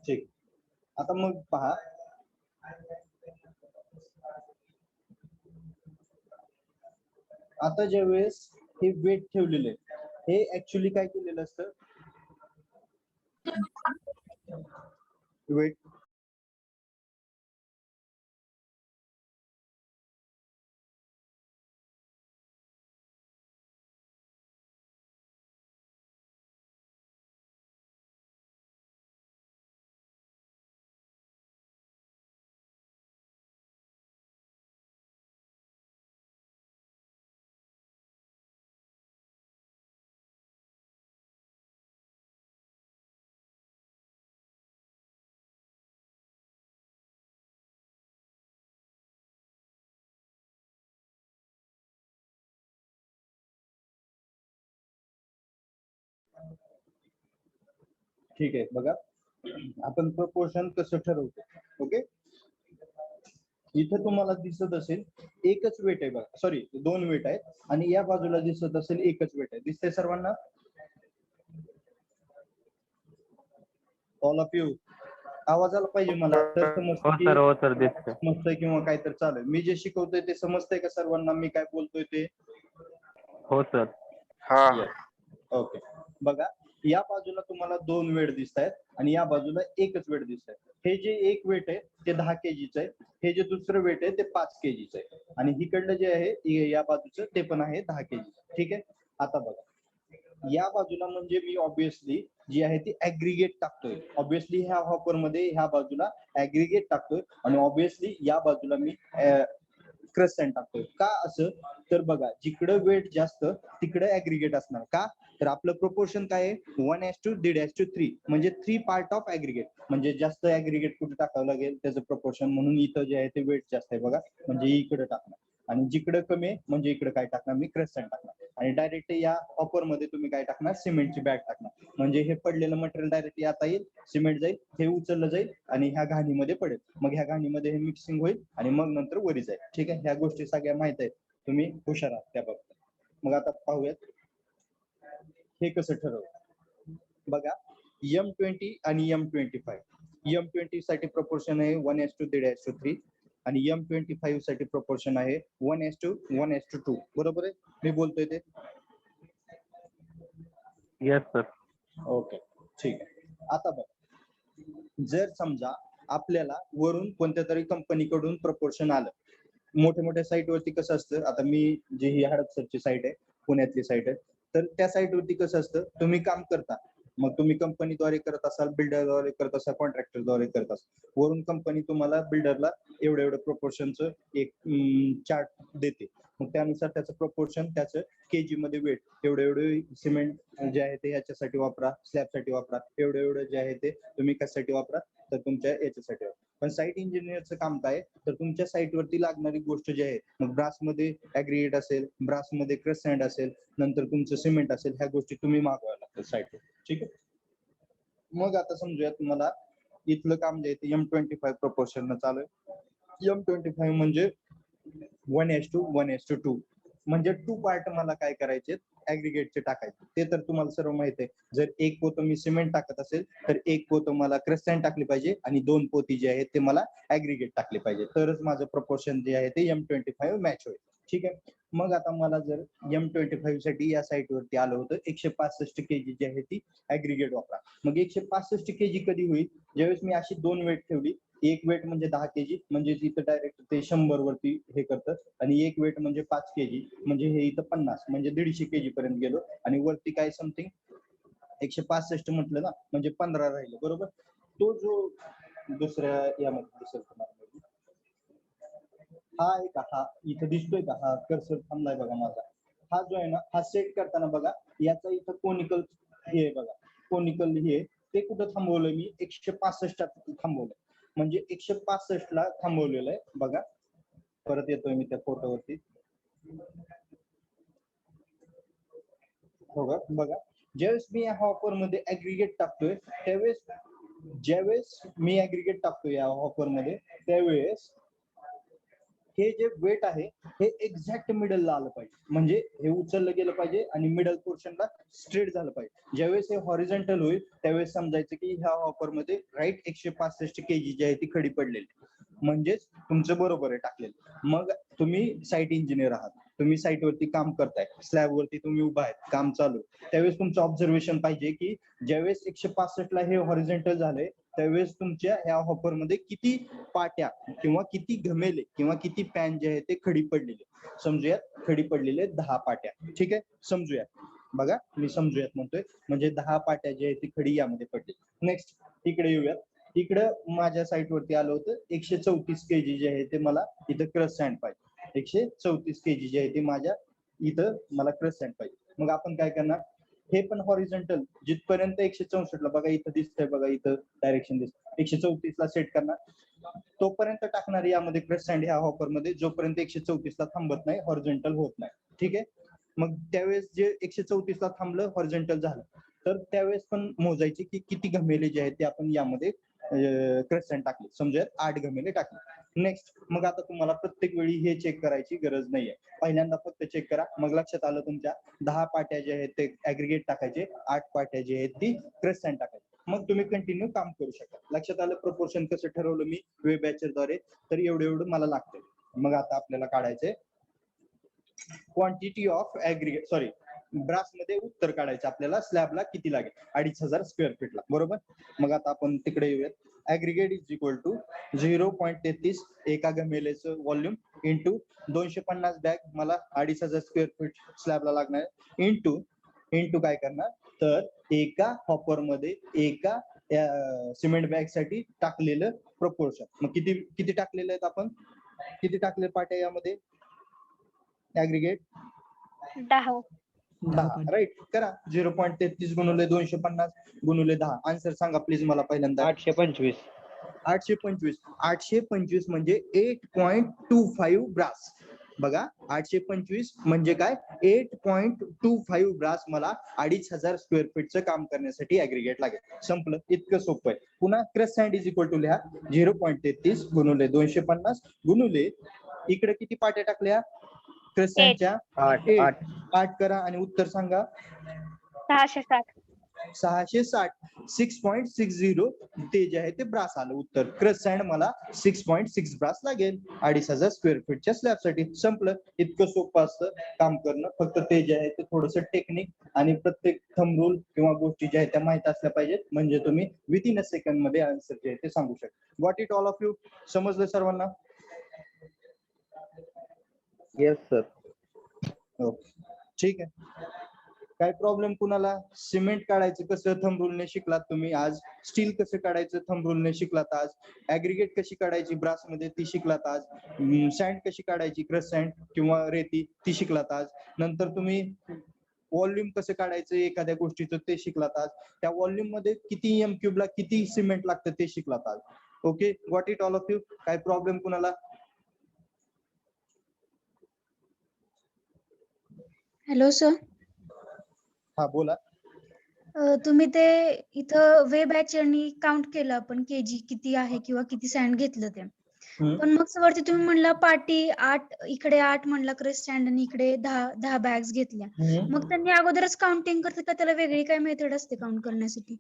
ठीक. आता मग पहा, आता ज्या वेळेस हे वेट ठेवलेले हे ऍक्च्युली काय केलेलं असतं वेट ठीक आहे. बघा आपण प्रपोर्शन कसं ठरवतो. ओके, इथं तुम्हाला दिसत असेल एकच वेट आहे बघा, सॉरी 2 वेट आहेत, आणि या बाजूला दिसत असेल एकच वेट आहे. दिसतंय सर्वांना? ऑल ऑफ यू आवाज आला पाहिजे मला, तर समजतंय किंवा काय तर चालू आहे. मी जे शिकवतोय ते समजतंय का सर्वांना? मी काय बोलतोय ते? हो सर. हा. ओके. बघा या बाजूला तुम्हाला 2 वेट दिसत आहेत आणि या बाजूला एकच वेट दिसत आहे. हे जे एक वेट आहे ते 10 kg आहे, हे जे दुसरं वेट आहे ते 5 kg आहे, आणि हिकडलं जे आहे या बाजूचं ते पण आहे 10 kg. ठीक आहे. आता बघा या बाजूला म्हणजे मी ऑब्विसली जी आहे ती ऍग्रिगेट टाकतोय. ऑब्विसली ह्या हॉपर मध्ये ह्या बाजूला ऍग्रिगेट टाकतोय, आणि ऑब्विसली या बाजूला मी क्रसेंट टाकतोय. का असं? तर बघा जिकडं वेट जास्त तिकडे ऍग्रिगेट असणार. का? तर आपलं प्रोपोर्शन काय आहे 1:1:3 म्हणजे 3 पार्ट ऑफ ऍग्रिगेट. म्हणजे जास्त ऍग्रिगेट कुठे टाकावं लागेल त्याचं प्रोपोर्शन, म्हणून इथं जे आहे ते वेट जास्त आहे बघा, म्हणजे इकडे टाकणार. आणि जिकडे कमी आहे म्हणजे इकडे काय टाकणार मी क्रसेंट टाकणार. आणि डायरेक्ट या हॉपर मध्ये तुम्ही काय टाकणार सिमेंटची बॅग टाकणार. म्हणजे हे पडलेलं मटेरियल डायरेक्ट आता येईल, सिमेंट जाईल, हे उचललं जाईल आणि ह्या घाणीमध्ये पडेल. मग ह्या घाणीमध्ये हे मिक्सिंग होईल आणि मग नंतर वरी जाईल. ठीक आहे. ह्या गोष्टी सगळ्या माहित आहेत, तुम्ही हुशार आहात त्या बाबतीत. मग आता पाहूयात हे कसं ठरवलं. बघा M20 आणि M25. M20 साठी प्रपोर्शन आहे 1:1:3 आणि M25 साठी प्रपोर्शन आहे 1:1:2. बरोबर आहे मी बोलतोय ते? Yes sir. ओके, ठीक आहे. आता बघ, जर समजा आपल्याला वरून कोणत्या तरी कंपनीकडून प्रपोर्शन आलं मोठ्या मोठ्या साईट वरती कसं असतं, आता मी जी ही हडपसरची साईट आहे, पुण्यातली साईट आहे, तर त्या साईट वरती कसं असतं, तुम्ही काम करता, मग तुम्ही कंपनीद्वारे करत असाल, बिल्डरद्वारे करत असाल, कॉन्ट्रॅक्टरद्वारे करत असाल, वरून कंपनी तुम्हाला बिल्डरला एवढं एवढं प्रपोर्शनचं एक चार्ट देते, मग त्यानुसार त्याचं प्रपोर्शन, त्याचं केजी मध्ये वेट, एवढं एवढं सिमेंट जे आहे ते ह्याच्यासाठी वापरा, स्लॅबसाठी वापरा, एवढं एवढं जे आहे ते तुम्ही कशासाठी वापरा, तर तुमच्या याच्यासाठी वापरा. पण साईट इंजिनियरचं काम काय, तर तुमच्या साईट वरती लागणारी गोष्ट जी आहे, मग ब्रासमध्ये ऍग्रीगेट असेल, ब्रासमध्ये क्रश सँड असेल, नंतर तुमचं सिमेंट असेल, ह्या गोष्टी तुम्ही मागवायला लागतात साईटवर. ठीक आहे. मग आता समजूया तुम्हाला इथलं काम जे आहे ते M25 प्रपोर्शन चालू आहे. M25 म्हणजे 1:1:2 म्हणजे 2 पार्ट मला काय करायचे, ऍग्रीगेटचे टाकायचे. ते तर तुम्हाला सर्व माहित आहे. जर एक पोतं मी सिमेंट टाकत असेल तर एक पोतं मला क्रश सँड टाकली पाहिजे आणि 2 पोती जे आहेत ते मला ऍग्रीगेट टाकले पाहिजे, तरच माझं प्रपोर्शन जे आहे ते M25 मॅच होईल. ठीक आहे. मग आता मला जर M25 साठी या साईट वरती आलं होतं, 165 kg जी आहे ती ऍग्रीगेट वापरा. मग 165 kg कधी होईल, ज्यावेळेस मी अशी 2 वेट ठेवली, एक वेट म्हणजे 10 kg, म्हणजे तिथं डायरेक्ट ते 100 वरती हे करतं, आणि एक वेट म्हणजे 5 kg, म्हणजे हे इथं 50, म्हणजे 150 kg पर्यंत गेलो, आणि वरती काय समथिंग 165 म्हटलं ना, म्हणजे 15 राहिलं, बरोबर. तो जो दुसऱ्या यामध्ये दिसेल तुम्हाला, हा आहे का, हा इथं दिसतोय का, हा कर्सर थांबलाय बघा माझा, हा जो आहे ना, हा सेट करताना बघा, याचा इथं कोनिकल हे आहे बघा, कोनिकल हे, ते कुठं थांबवलंय मी, 165 थांबवलंय, म्हणजे 165 ला थांबवलेलं आहे बघा. परत येतोय मी त्या फोटोवरती, हो का, बघा. ज्यावेळेस मी या हॉपर मध्ये ऍग्रीगेट टाकतोय, त्यावेळेस ज्यावेळेस मी ऍग्रीगेट टाकतोय या हॉपर मध्ये, त्यावेळेस हे जे वेट आहे हे एक्झॅक्ट मिडलला आलं पाहिजे, म्हणजे हे उचललं गेलं पाहिजे आणि मिडल पोर्शनला स्ट्रेट झालं पाहिजे. ज्यावेळेस हे हॉरिझॉन्टल होईल त्यावेळेस समजायचं की ह्या हॉपर मध्ये राईट 165 kg जी आहे ती खडी पडलेली, म्हणजेच तुमचं बरोबर आहे टाकलेलं. मग तुम्ही साईट इंजिनियर आहात, तुम्ही साईट वरती काम करताय, स्लॅब वरती तुम्ही उभा आहेत, काम चालू, त्यावेळेस तुमचं ऑब्झर्वेशन पाहिजे की ज्यावेळेस 165 ला हे हॉरिझॉन्टल झालंय, त्यावेळेस तुमच्या ह्या हॉपर मध्ये किती पाट्या किंवा किती घमेले किंवा किती पॅन जे आहे ते खडी पडलेले. समजूयात खडी पडलेले 10 पाट्या. ठीक आहे, समजूयात. बघा मी समजूयात म्हणतोय, म्हणजे 10 पाट्या जे आहे ती खडी यामध्ये पडली. नेक्स्ट इकडे येऊयात. इकडं माझ्या साईट वरती आलं होतं 134 kg जे आहे ते मला इथं क्रश सँड पाहिजे. 134 kg जे आहे ते माझ्या इथं मला क्रश सँड पाहिजे. मग आपण काय करणार, हे पण हॉरिझॉन्टल जिथपर्यंत 164 ला बघा इथं दिसतंय, बघा इथं डायरेक्शन दिसतं, 134 ला सेट करणार, तोपर्यंत टाकणार यामध्ये क्रश सँड ह्या हॉपर मध्ये, जोपर्यंत 134 ला थांबत नाही, हॉरिझॉन्टल होत नाही. ठीक आहे. मग त्यावेळेस जे 134 ला थांबलं, हॉरिझॉन्टल झालं, तर त्यावेळेस पण मोजायचे की किती घमेले जे आहेत ते आपण यामध्ये क्रश सँड टाकले. समजा 8 घमेले टाकले. नेक्स्ट, मग आता तुम्हाला प्रत्येक वेळी हे चेक करायची गरज नाहीये, पहिल्यांदा फक्त चेक करा. मग लक्षात आलं तुमच्या 10 पाट्या जे आहेत ते ऍग्रीगेट टाकायचे, 8 पाट्या जे आहेत ती क्रश सँड टाकायची. मग तुम्ही कंटिन्यू काम करू शकता. लक्षात आलं प्रपोर्शन कसं ठरवलं मी वेब बॅचरद्वारे, तर एवढं एवढं मला लागतंय. मग आता आपल्याला काढायचंय quantity of aggregate, sorry brass मध्ये उत्तर काढायचं आपल्याला, स्लॅबला किती लागेल, 2500 स्क्वेअर फीटला, बरोबर. मग आता आपण तिकडे येऊयात. ऍग्रीगेट इज इक्वल टू 0.33 एका घमेलेचं व्हॉल्यूम इंटू 250 बॅग, मला 2500 स्क्वेअर फीट स्लॅबला लागणार, इंटू इंटू काय करणार, तर एका हॉपर मध्ये एका सिमेंट बॅग साठी टाकलेलं प्रपोर्शन. मग किती किती टाकलेलं आहेत आपण, किती टाकले पाट्या यामध्ये ऍग्रीगेट, 10. राईट. करा 0.33 गुणुले 250 गुणुले 10, आन्सर सांगा प्लीज मला पहिल्यांदा. 825. 825. 825 म्हणजे 8.25 ब्रास. बघा 825 म्हणजे काय, 8.25 ब्रास मला 2500 स्क्वेअर फीटचं काम करण्यासाठी ऍग्रीगेट लागेल. संपलं, इतकं सोपं आहे. पुन्हा crush sand is equal to लिहा 0.33 गुणुले 250 गुणुले इकडे किती पाट्या टाकल्या क्रश सँडच्या, 8 करा आणि उत्तर सांगा. 660. 660. 6.60 ते जे आहे ते ब्रास आलं उत्तर. क्रश सँड मला 6.6 ब्रास लागेल 2500 स्क्वेअर फीटच्या स्लॅबसाठी. संपलं, इतकं सोपं असतं काम करणं. फक्त ते जे आहे ते थोडंसं टेक्निक आणि प्रत्येक थंब रूल किंवा गोष्टी ज्या आहेत त्या माहित असल्या पाहिजेत, म्हणजे तुम्ही विदिन अ सेकंड मध्ये आन्सर जे आहे ते सांगू शकता. Got it all of you? समजलं सर्वांना? Yes sir. ओके ठीक आहे. काय प्रॉब्लेम कुणाला? सिमेंट काढायचं कसं थंब रूलने शिकलात तुम्ही आज. स्टील कसं काढायचं थंब रूलने शिकलात आज. ऍग्रिगेट कशी काढायची ब्रास मध्ये ती शिकलात आज. सँड कशी काढायची क्रश सँड किंवा रेती ती शिकलात आज. नंतर तुम्ही व्हॉल्यूम कसं काढायचं एखाद्या गोष्टीचं ते शिकलात आज. त्या व्हॉल्यूम मध्ये किती एम क्यूबला किती सिमेंट लागतं ते शिकलात आज. Okay got it all of you. काय प्रॉब्लेम कुणाला? Hello sir. हा बोला. तुम्ही ते इथं वे बॅच आणि काउंट केलं आपण केजी किती आहे किंवा किती सँड घेतलं ते. पण मग वरती तुम्ही म्हणला पाटी 8 इकडे 8 म्हणला क्रश सँड आणि इकडे 10 बॅग्स घेतल्या. मग त्यांनी अगोदरच काउंटिंग करते का त्याला वेगळी काय मेथड असते काउंट करण्यासाठी?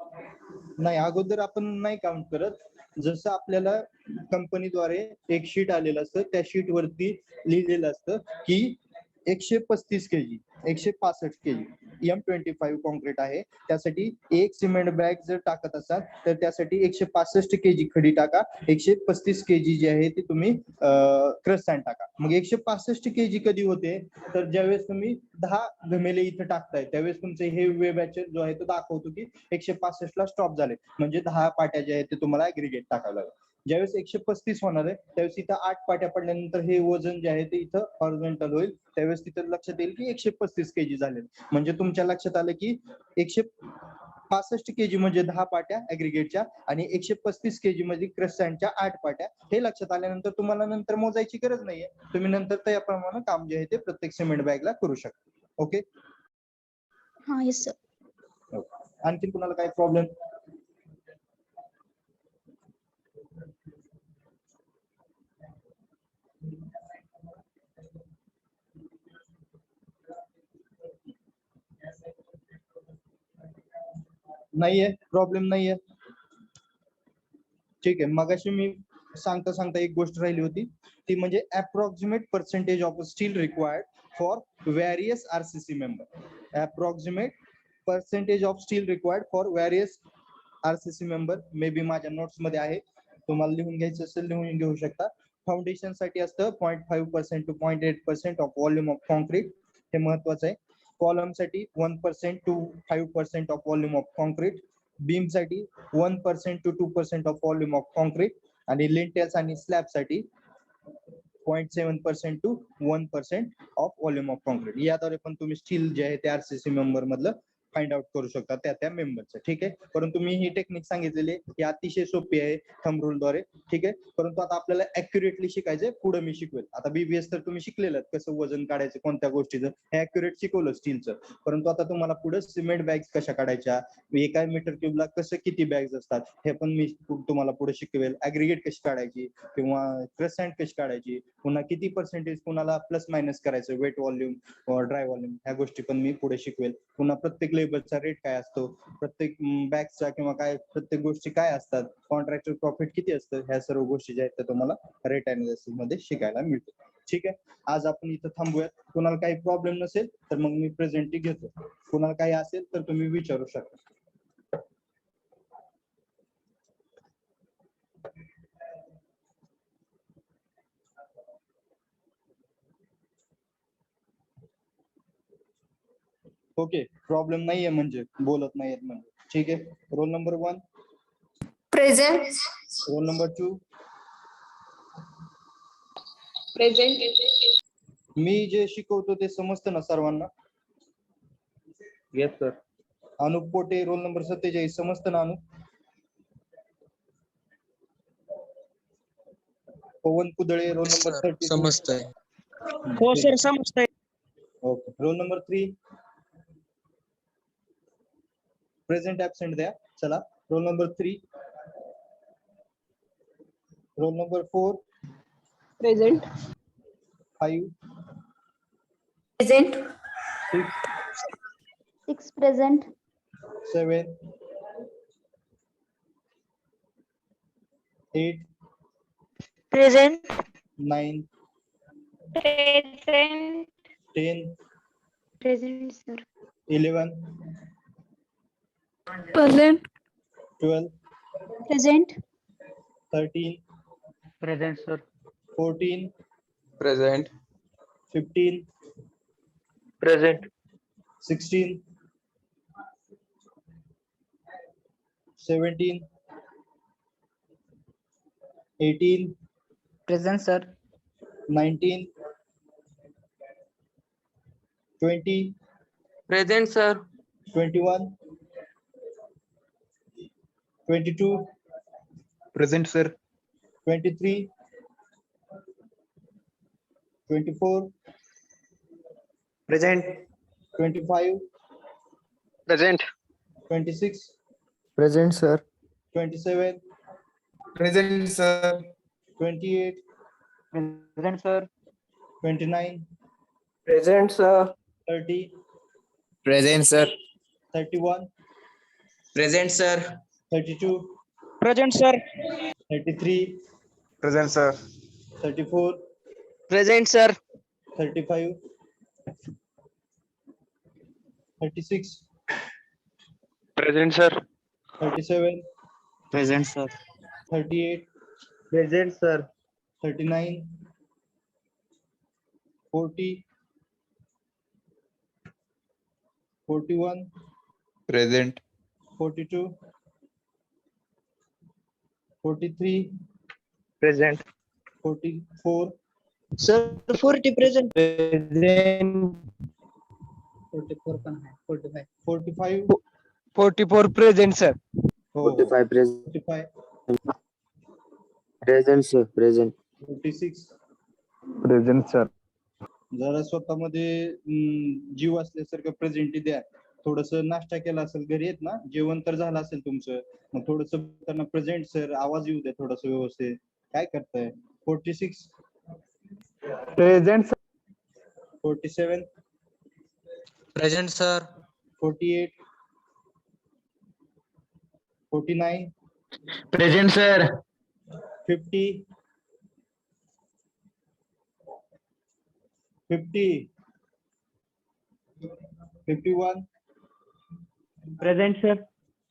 नाही अगोदर आपण नाही काउंट करत. जसं आपल्याला कंपनीद्वारे एक शीट आलेलं असतं त्या शीट वरती लिहिलेलं असतं की 135 केजी 165 केजी M25 कॉन्क्रीट आहे. त्यासाठी एक सिमेंट बॅग जर टाकत असाल तर त्यासाठी 165 केजी खडी टाका. 135 केजी जी आहे ती तुम्ही क्रश सँड टाका. मग 165 केजी कधी होते तर ज्यावेळेस तुम्ही 10 घमेले इथं टाकताय त्यावेळेस तुमचे हे वेब बॅचर जो आहे तो दाखवतो की 165 ला स्टॉप झाले म्हणजे 10 पाट्या जे आहेत ते तुम्हाला ऍग्रिगेट टाकावं लागेल. ज्यावेळेस 135 होणार आहे त्यावेळेस इथं 8 पाट्या पडल्यानंतर हे वजन जे आहे ते इथं हॉरिझॉन्टल होईल. त्यावेळेस तिथं लक्षात येईल की 135 केजी झाले. म्हणजे तुमच्या लक्षात आलं की 165 केजी म्हणजे 10 पाट्या ऍग्रिगेटच्या आणि 135 केजी म्हणजे क्रश सँडच्या 8 पाट्या. हे लक्षात आल्यानंतर तुम्हाला नंतर मोजायची गरज नाहीये. तुम्ही नंतर त्याप्रमाणे काम जे आहे ते प्रत्येक सिमेंट बॅगला करू शकता. ओके. हा येस सर. आणखी कुणाला काही प्रॉब्लेम? नाहीये प्रॉब्लेम नाहीये. ठीक आहे. मगाशी मी सांगता एक गोष्ट राहिली होती ती म्हणजे approximate percentage of steel required for various RCC member. Approximate percentage of steel required for various RCC member may be माझ्या नोट्स मध्ये आहे. तुम्हाला लिहून घ्यायचं असेल लिहून घेऊ शकता. फाउंडेशन साठी असतं 0.5% to 0.8% of volume of concrete. हे महत्वाचं आहे. कॉलम साठी 1% to 5% of volume of concrete. Beam साठी 1% to 2% of volume of concrete आणि लिंटेल्स आणि स्लॅब साठी 0.7% to 1% of volume of concrete. याद्वारे पण तुम्ही स्टील जे आहे ते आरसीसी मेंबर मधलं फाइंड आउट करू शकता त्या मेंबरचं. ठीक आहे. परंतु मी ही टेक्निक सांगितलेली ही अतिशय सोपी आहे थंब रूल द्वारे. ठीक आहे. परंतु आता आपल्याला अॅक्युरेटली शिकायचंय. पुढे मी शिकवेल. आता बीबीएस तर तुम्ही शिकलेलं कसं वजन काढायचं कोणत्या गोष्टीचं हे अॅक्युरेट शिकवलं स्टीलचं. परंतु आता तुम्हाला पुढे सिमेंट बॅग्स कशा काढायच्या एका मीटर क्यूबला कसं किती बॅग्स असतात हे पण मी तुम्हाला पुढे शिकवेल. ऍग्रिगेट कशी काढायची किंवा क्रश सँड कशी काढायची. पुन्हा किती पर्सेंटेज कुणाला प्लस मायनस करायचं वेट व्हॉल्यूम ड्राय व्हॉल्यूम ह्या गोष्टी पण मी पुढे शिकवेल. पुन्हा प्रत्येक लेबरचा रेट काय असतो प्रत्येक बॅगचा किंवा काय प्रत्येक गोष्टी काय असतात कॉन्ट्रॅक्टर प्रॉफिट किती असतं ह्या सर्व गोष्टी ज्या आहेत त्या तुम्हाला रेट अनालिसिस मध्ये शिकायला मिळते. ठीक आहे. आज आपण इथं थांबूयात. कुणाला काही प्रॉब्लेम नसेल तर मग मी प्रेझेंटली घेतो. कुणाला काही असेल तर तुम्ही विचारू शकता. ओके प्रॉब्लेम नाहीये म्हणजे बोलत नाहीयेत म्हणजे. ठीक आहे. Roll number 1. Present. Roll number 2. Present. मी जे शिकवतो ते समजतं ना सर्वांना? Yes sir. Anup Pote roll number 47 समजतं ना? अनुप. पवन कुदळे रोल नंबर 32 समजतंय. हो सर समजतंय. Okay. Roll number 3. Present absent द्या. चला roll number 3. Roll number 4. Present. 5. Present. 6. 6 present. 7. 8. Present. 9. Present. 10. Present sir. 11. Present. 12. Present. 13. Present sir. 14. Present. 15, Present. 16, 17, 18, Present, sir. 19, 20, Present, sir. 21, 22, Present, sir. 23, 24, Present. 25, Present. 26, Present, sir. 27, Present, sir. 28, Present, sir. 29, Present, sir. 30, Present, sir. 31, Present, sir. 32, Present, sir. 33, Present, sir. 34, Present, sir. 35, 36, Present, sir. 37, Present, sir. 38, Present, sir. 39, 40, 41, Present. 42, 43, Present. 44, Sir, 40 present. Present. 44 पण आहे. 45. 45, 44 present, sir. हो 45 present. 45, Present, sir. Present. 46. Present, sir. जरा स्वतःमध्ये जीव असल्यासारखं presenty द्या. थोडस नाश्ता केला असेल घरी येत ना, जेवण तर झालं असेल तुमचं, मग थोडस त्यांना प्रेझेंट सर आवाज येऊ द्या थोडस व्यवस्थित. काय करताय? 46, Present, sir. 47, Present, sir. 48, 49, Present, sir. 50, 50, 51, Present, sir.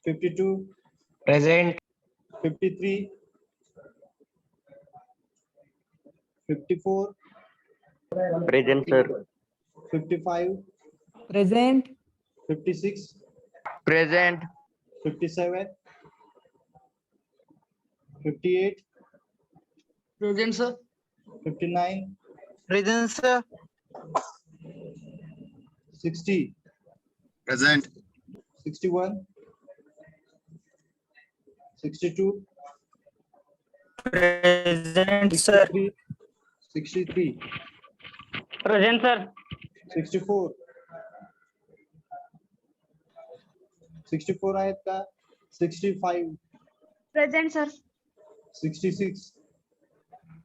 52, Present. 53, 54, Present, sir. 55, Present. 56, Present. 57, 58, Present, sir. 59, Present, sir. 60, Present. 61, 62, Present, sir. 63, 63, Present, sir. 64, 64 आहेत का? 65, present sir. 66,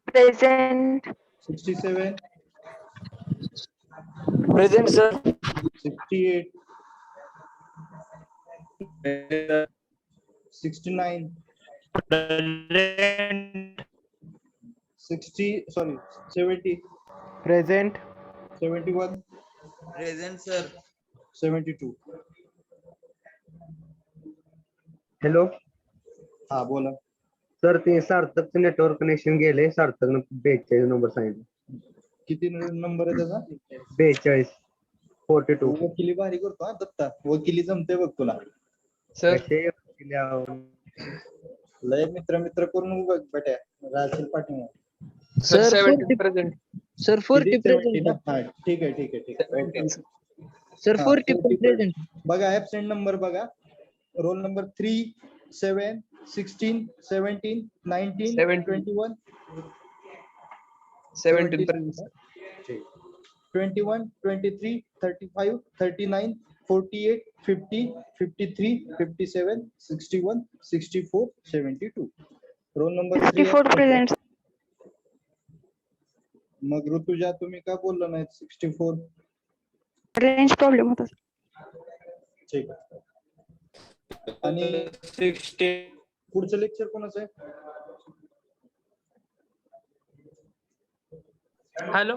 Present. 67, Present, sir. 68, 69, Present. 70, Present. 71, Present, sir. 72. Hello हा बोला. Sir, ते सार्थकचं network connection गेले. सार्थक 42 number सांगितलं. किती number आहे त्याचा? 42. 42. वकिली भारी करतो हा दत्ता. वकिली जमते बघ तुला. सर. कसे लय मित्र मित्र करून बघ बेट्या. राहशील पाठीमागे. Sir 40 present. Sir 40 किती? 70 present. ना? हा, ठीक आहे ठीक आहे ठीक आहे. Okay. Sir हा, 40 40 present. बघा ऍबसेंट नंबर बघा. Role number 3, 7, 16, 17, 19, 21, 17 present. 21, 23, 35, 39, 48, 50, 53, 57, 61, 64, 72. Role number 3. 64 present. मग ऋतुजा तुम्ही का बोलला नाही? 64. Range problem होता. ठीक आहे. आणि 60. पुढचं लेक्चर कोणाचं आहे? हॅलो.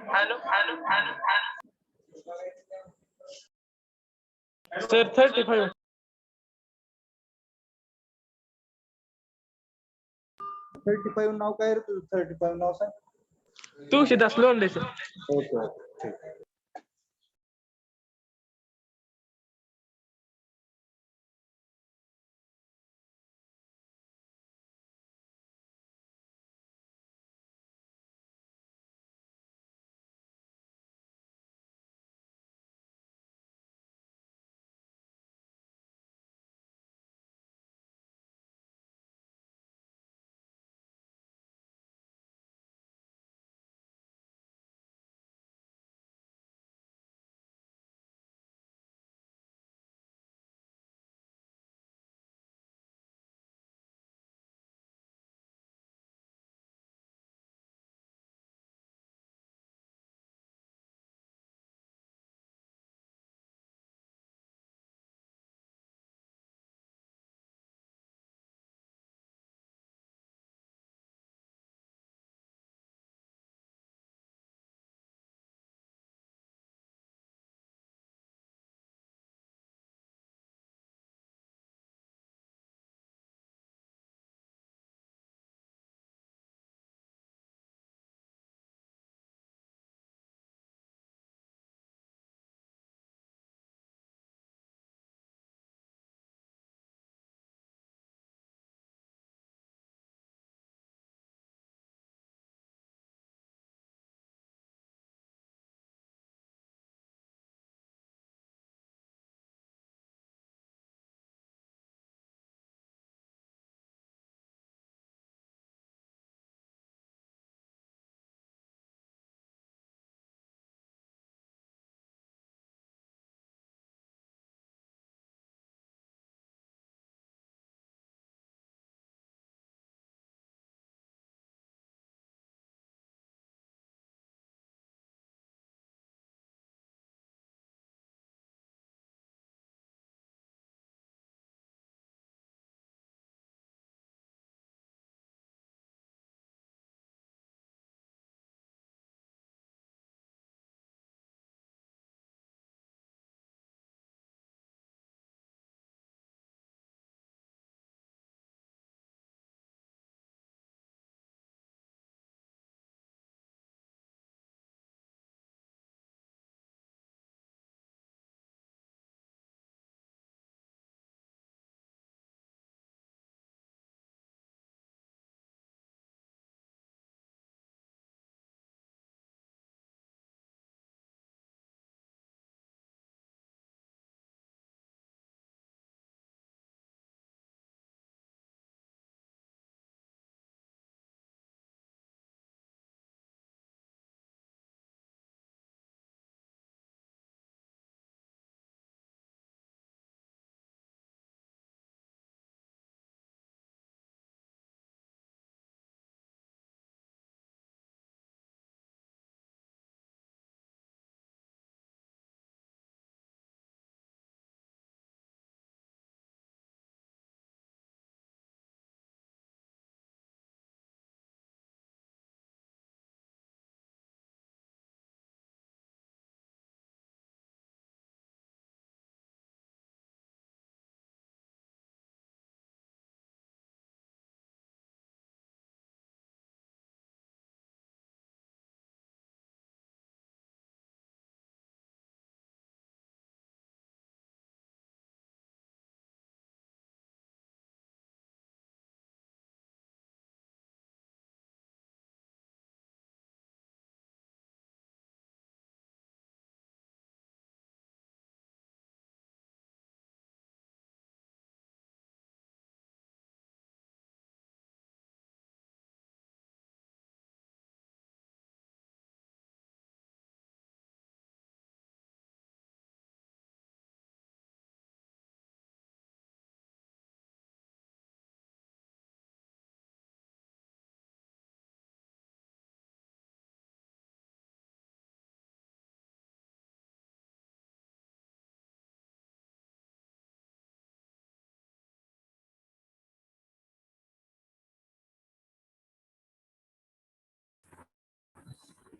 सर 35. 35 नाव काय रे तुझं? 35 नाव सांग. तुळशीदास लोंढे सर. ओके. ठीक.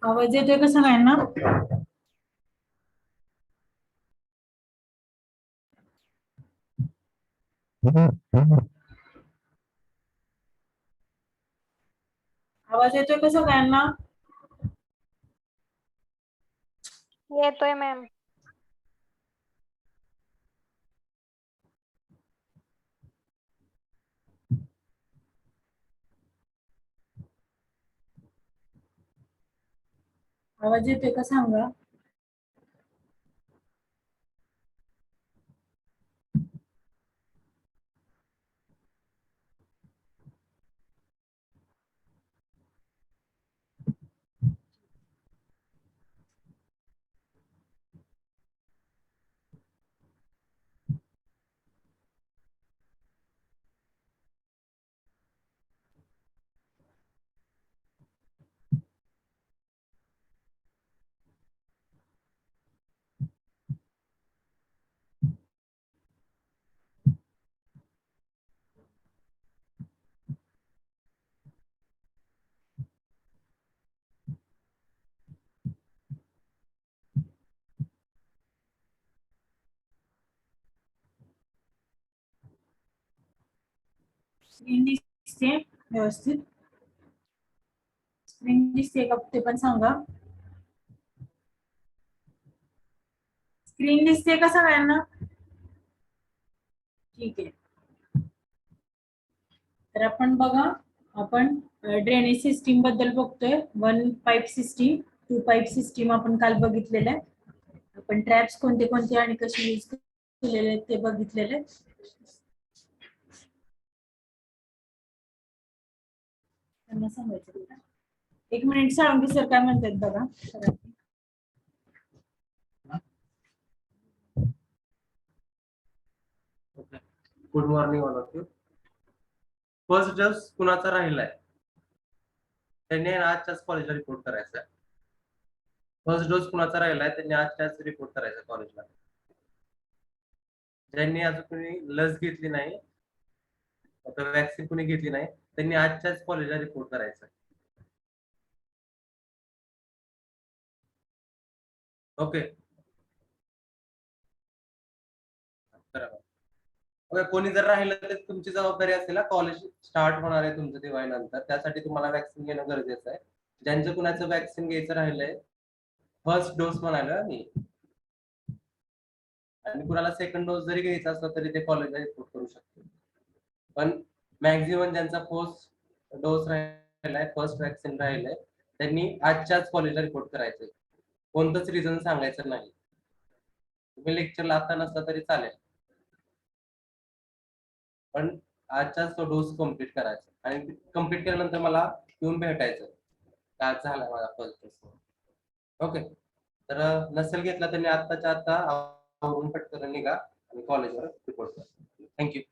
आवाज येतोय का सगळ्यांना? आवाज येतोय का सगळ्यांना? येतोय मॅम. आवाज येतोय का सांगा. स्क्रीन दिसते व्यवस्थित. स्क्रीन दिसते का ते पण सांगा. स्क्रीन दिसते का सगळ्यांना. ठीक आहे. तर आपण बघा, आपण ड्रेनेज सिस्टीम बद्दल बघतोय. 1 पाईप सिस्टीम, 2 पाईप सिस्टीम आपण काल बघितलेलं आहे. आपण ट्रॅप्स कोणते कोणते आणि कसे यूज केलेले आहेत ते बघितलेले आहेत. त्यांना सांगायचं. 1 मिनिट साळुंके सर काय म्हणतात बघा. Good morning all of you. First dose कुणाचा राहिलाय त्यांनी आजच्याच कॉलेजला रिपोर्ट करायचा. फर्स्ट डोस कुणाचा राहिलाय त्यांनी आजच्याच रिपोर्ट करायचा कॉलेजला. ज्यांनी अजून कोणी लस घेतली नाही, वॅक्सिन कोणी घेतली नाही, त्यांनी आजच्याच कॉलेजला रिपोर्ट करायचा. ओके. कोणी जर राहिलं तर तुमची जबाबदारी असेल. कॉलेज स्टार्ट होणार आहे तुमचं दिवाळीनंतर, त्यासाठी तुम्हाला वॅक्सिन घेणं गरजेचं आहे. ज्यांचं कुणाचं वॅक्सिन घ्यायचं राहिलंय, फर्स्ट डोस म्हणायला मी, आणि कुणाला सेकंड डोस जरी घ्यायचा असला तरी ते कॉलेजला रिपोर्ट करू शकतो. पण मॅक्झिमम ज्यांचा फर्स्ट डोस राहिलाय, फर्स्ट वॅक्सिन राहिलंय, त्यांनी आजच्याच कॉलेजला रिपोर्ट करायचंय. कोणतंच रिझन सांगायचं नाही. तुम्ही लेक्चरला आता नसता तरी चालेल, पण आजचाच तो डोस कम्प्लीट करायचा. आणि कम्प्लीट केल्यानंतर मला येऊन भेटायचं काय झालं माझा फर्स्ट डोस. ओके. तर नसेल घेतला त्यांनी आत्ताच्या आता आवरून पटकन निघा आणि कॉलेजवर रिपोर्ट करा. थँक्यू.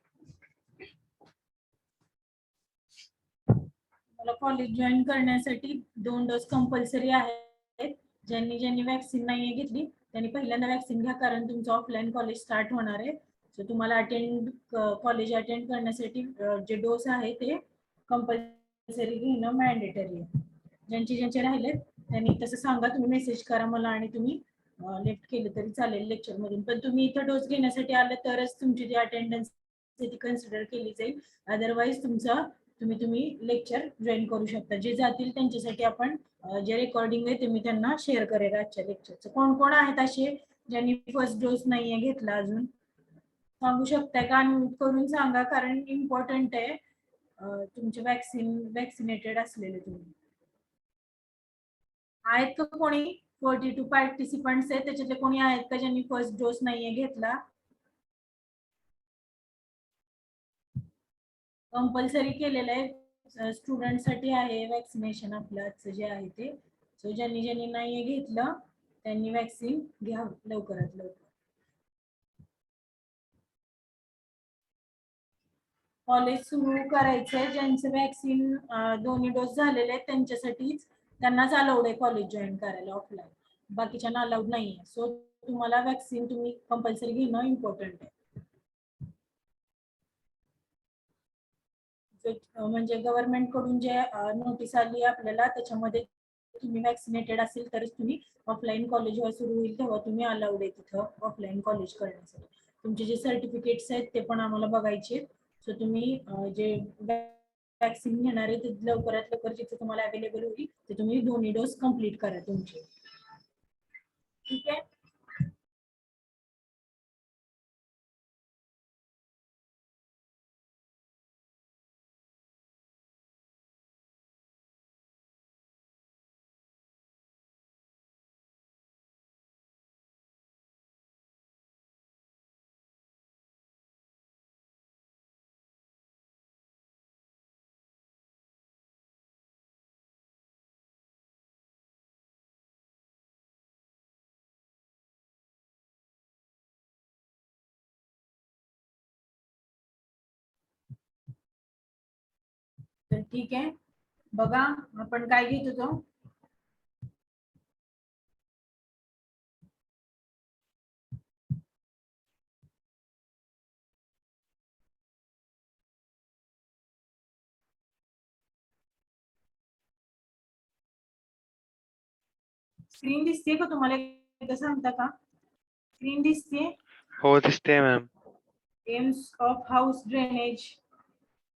मला कॉलेज जॉईन करण्यासाठी 2 डोस कंपल्सरी आहेत. ज्यांनी वॅक्सिन नाही घेतली त्यांनी पहिल्यांदा वॅक्सिन घ्या, कारण तुमचं ऑफलाईन कॉलेज स्टार्ट होणार आहे. सो तुम्हाला कॉलेज अटेंड करण्यासाठी जे डोस आहे ते कंपल्सरी घेणं मॅन्डेटरी आहे. ज्यांचे राहिले त्यांनी तसं सांगा, तुम्ही मेसेज करा मला आणि तुम्ही लेफ्ट केलं तरी चालेल लेक्चर मधून. पण तुम्ही इथं डोस घेण्यासाठी आलं तरच तुमची जी अटेंडन्स ती कन्सिडर केली जाईल. अदरवाईज तुम्ही लेक्चर जॉईन करू शकता. जे जातील त्यांच्यासाठी आपण जे रेकॉर्डिंग आहे ते मी त्यांना शेअर करेल आजच्या लेक्चरचं. कोण कोण आहेत असे ज्यांनी फर्स्ट डोस नाहीये घेतला अजून, सांगू शकताय का? अनम्यूट करून सांगा, कारण इम्पॉर्टंट आहे तुमचे वॅक्सिनेटेड असलेले तुम्ही आहेत का. कोणी 42 पार्टिसिपंट्स आहेत, त्याच्यातले कोणी आहेत का ज्यांनी फर्स्ट डोस नाहीये घेतला? कंपल्सरी केलेलं आहे स्टुडंट साठी आहे वॅक्सिनेशन आपलं आजचं जे आहे ते. सो ज्यांनी नाहीये घेतलं त्यांनी वॅक्सिन घ्या लवकरात लवकर. कॉलेज सुरू करायचंय. ज्यांचं वॅक्सिन दोन्ही डोस झालेले आहेत त्यांच्यासाठीच, त्यांनाच अलाउड आहे कॉलेज जॉईन करायला ऑफलाईन, बाकीच्यांना अलाउड नाहीये. सो तुम्हाला वॅक्सिन तुम्ही कंपल्सरी घेणं इम्पॉर्टंट आहे. म्हणजे गव्हर्नमेंट कडून जे नोटीस आली आपल्याला त्याच्यामध्ये तुम्ही वॅक्सिनेटेड असेल तरच तुम्ही ऑफलाईन कॉलेज जेव्हा सुरू होईल तेव्हा तुम्ही अलाउड आहे तिथं ऑफलाईन कॉलेज करण्यासाठी. तुमचे जे सर्टिफिकेट्स आहेत ते पण आम्हाला बघायचे. सो तुम्ही जे वॅक्सिन घेणार आहे ते लवकरात लवकर जिथे तुम्हाला अवेलेबल होईल ते तुम्ही दोन्ही डोस कम्प्लीट करा तुमचे. ठीक आहे. तर ठीक आहे, बघा आपण काय घेत होतो. स्क्रीन दिसते का तुम्हाला? एकदा सांगता का? स्क्रीन दिसते? हो दिसते ma'am. AIIMS of house drainage.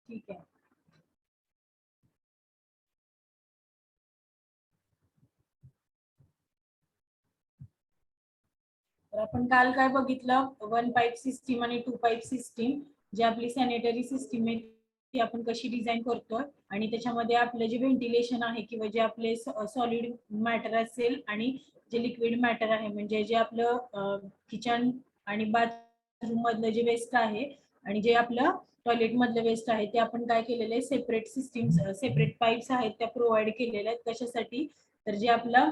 ठीक आहे. तर आपण काल काय बघितलं, 1 पाईप सिस्टीम आणि 2 पाईप सिस्टीम, जी आपली सॅनिटरी सिस्टीम आहे ती आपण कशी डिझाईन करतोय आणि त्याच्यामध्ये आपलं जे व्हेंटिलेशन आहे किंवा जे आपले सॉलिड मॅटर असेल आणि जे लिक्विड मॅटर आहे, म्हणजे जे आपलं किचन आणि बाथरूम मधलं जे वेस्ट आहे आणि जे आपलं टॉयलेट मधलं वेस्ट आहे, ते आपण काय केलेलं आहे, सेपरेट सिस्टीम, सेपरेट पाईप्स आहेत त्या प्रोव्हाइड केलेल्या आहेत. कशासाठी? तर जे आपलं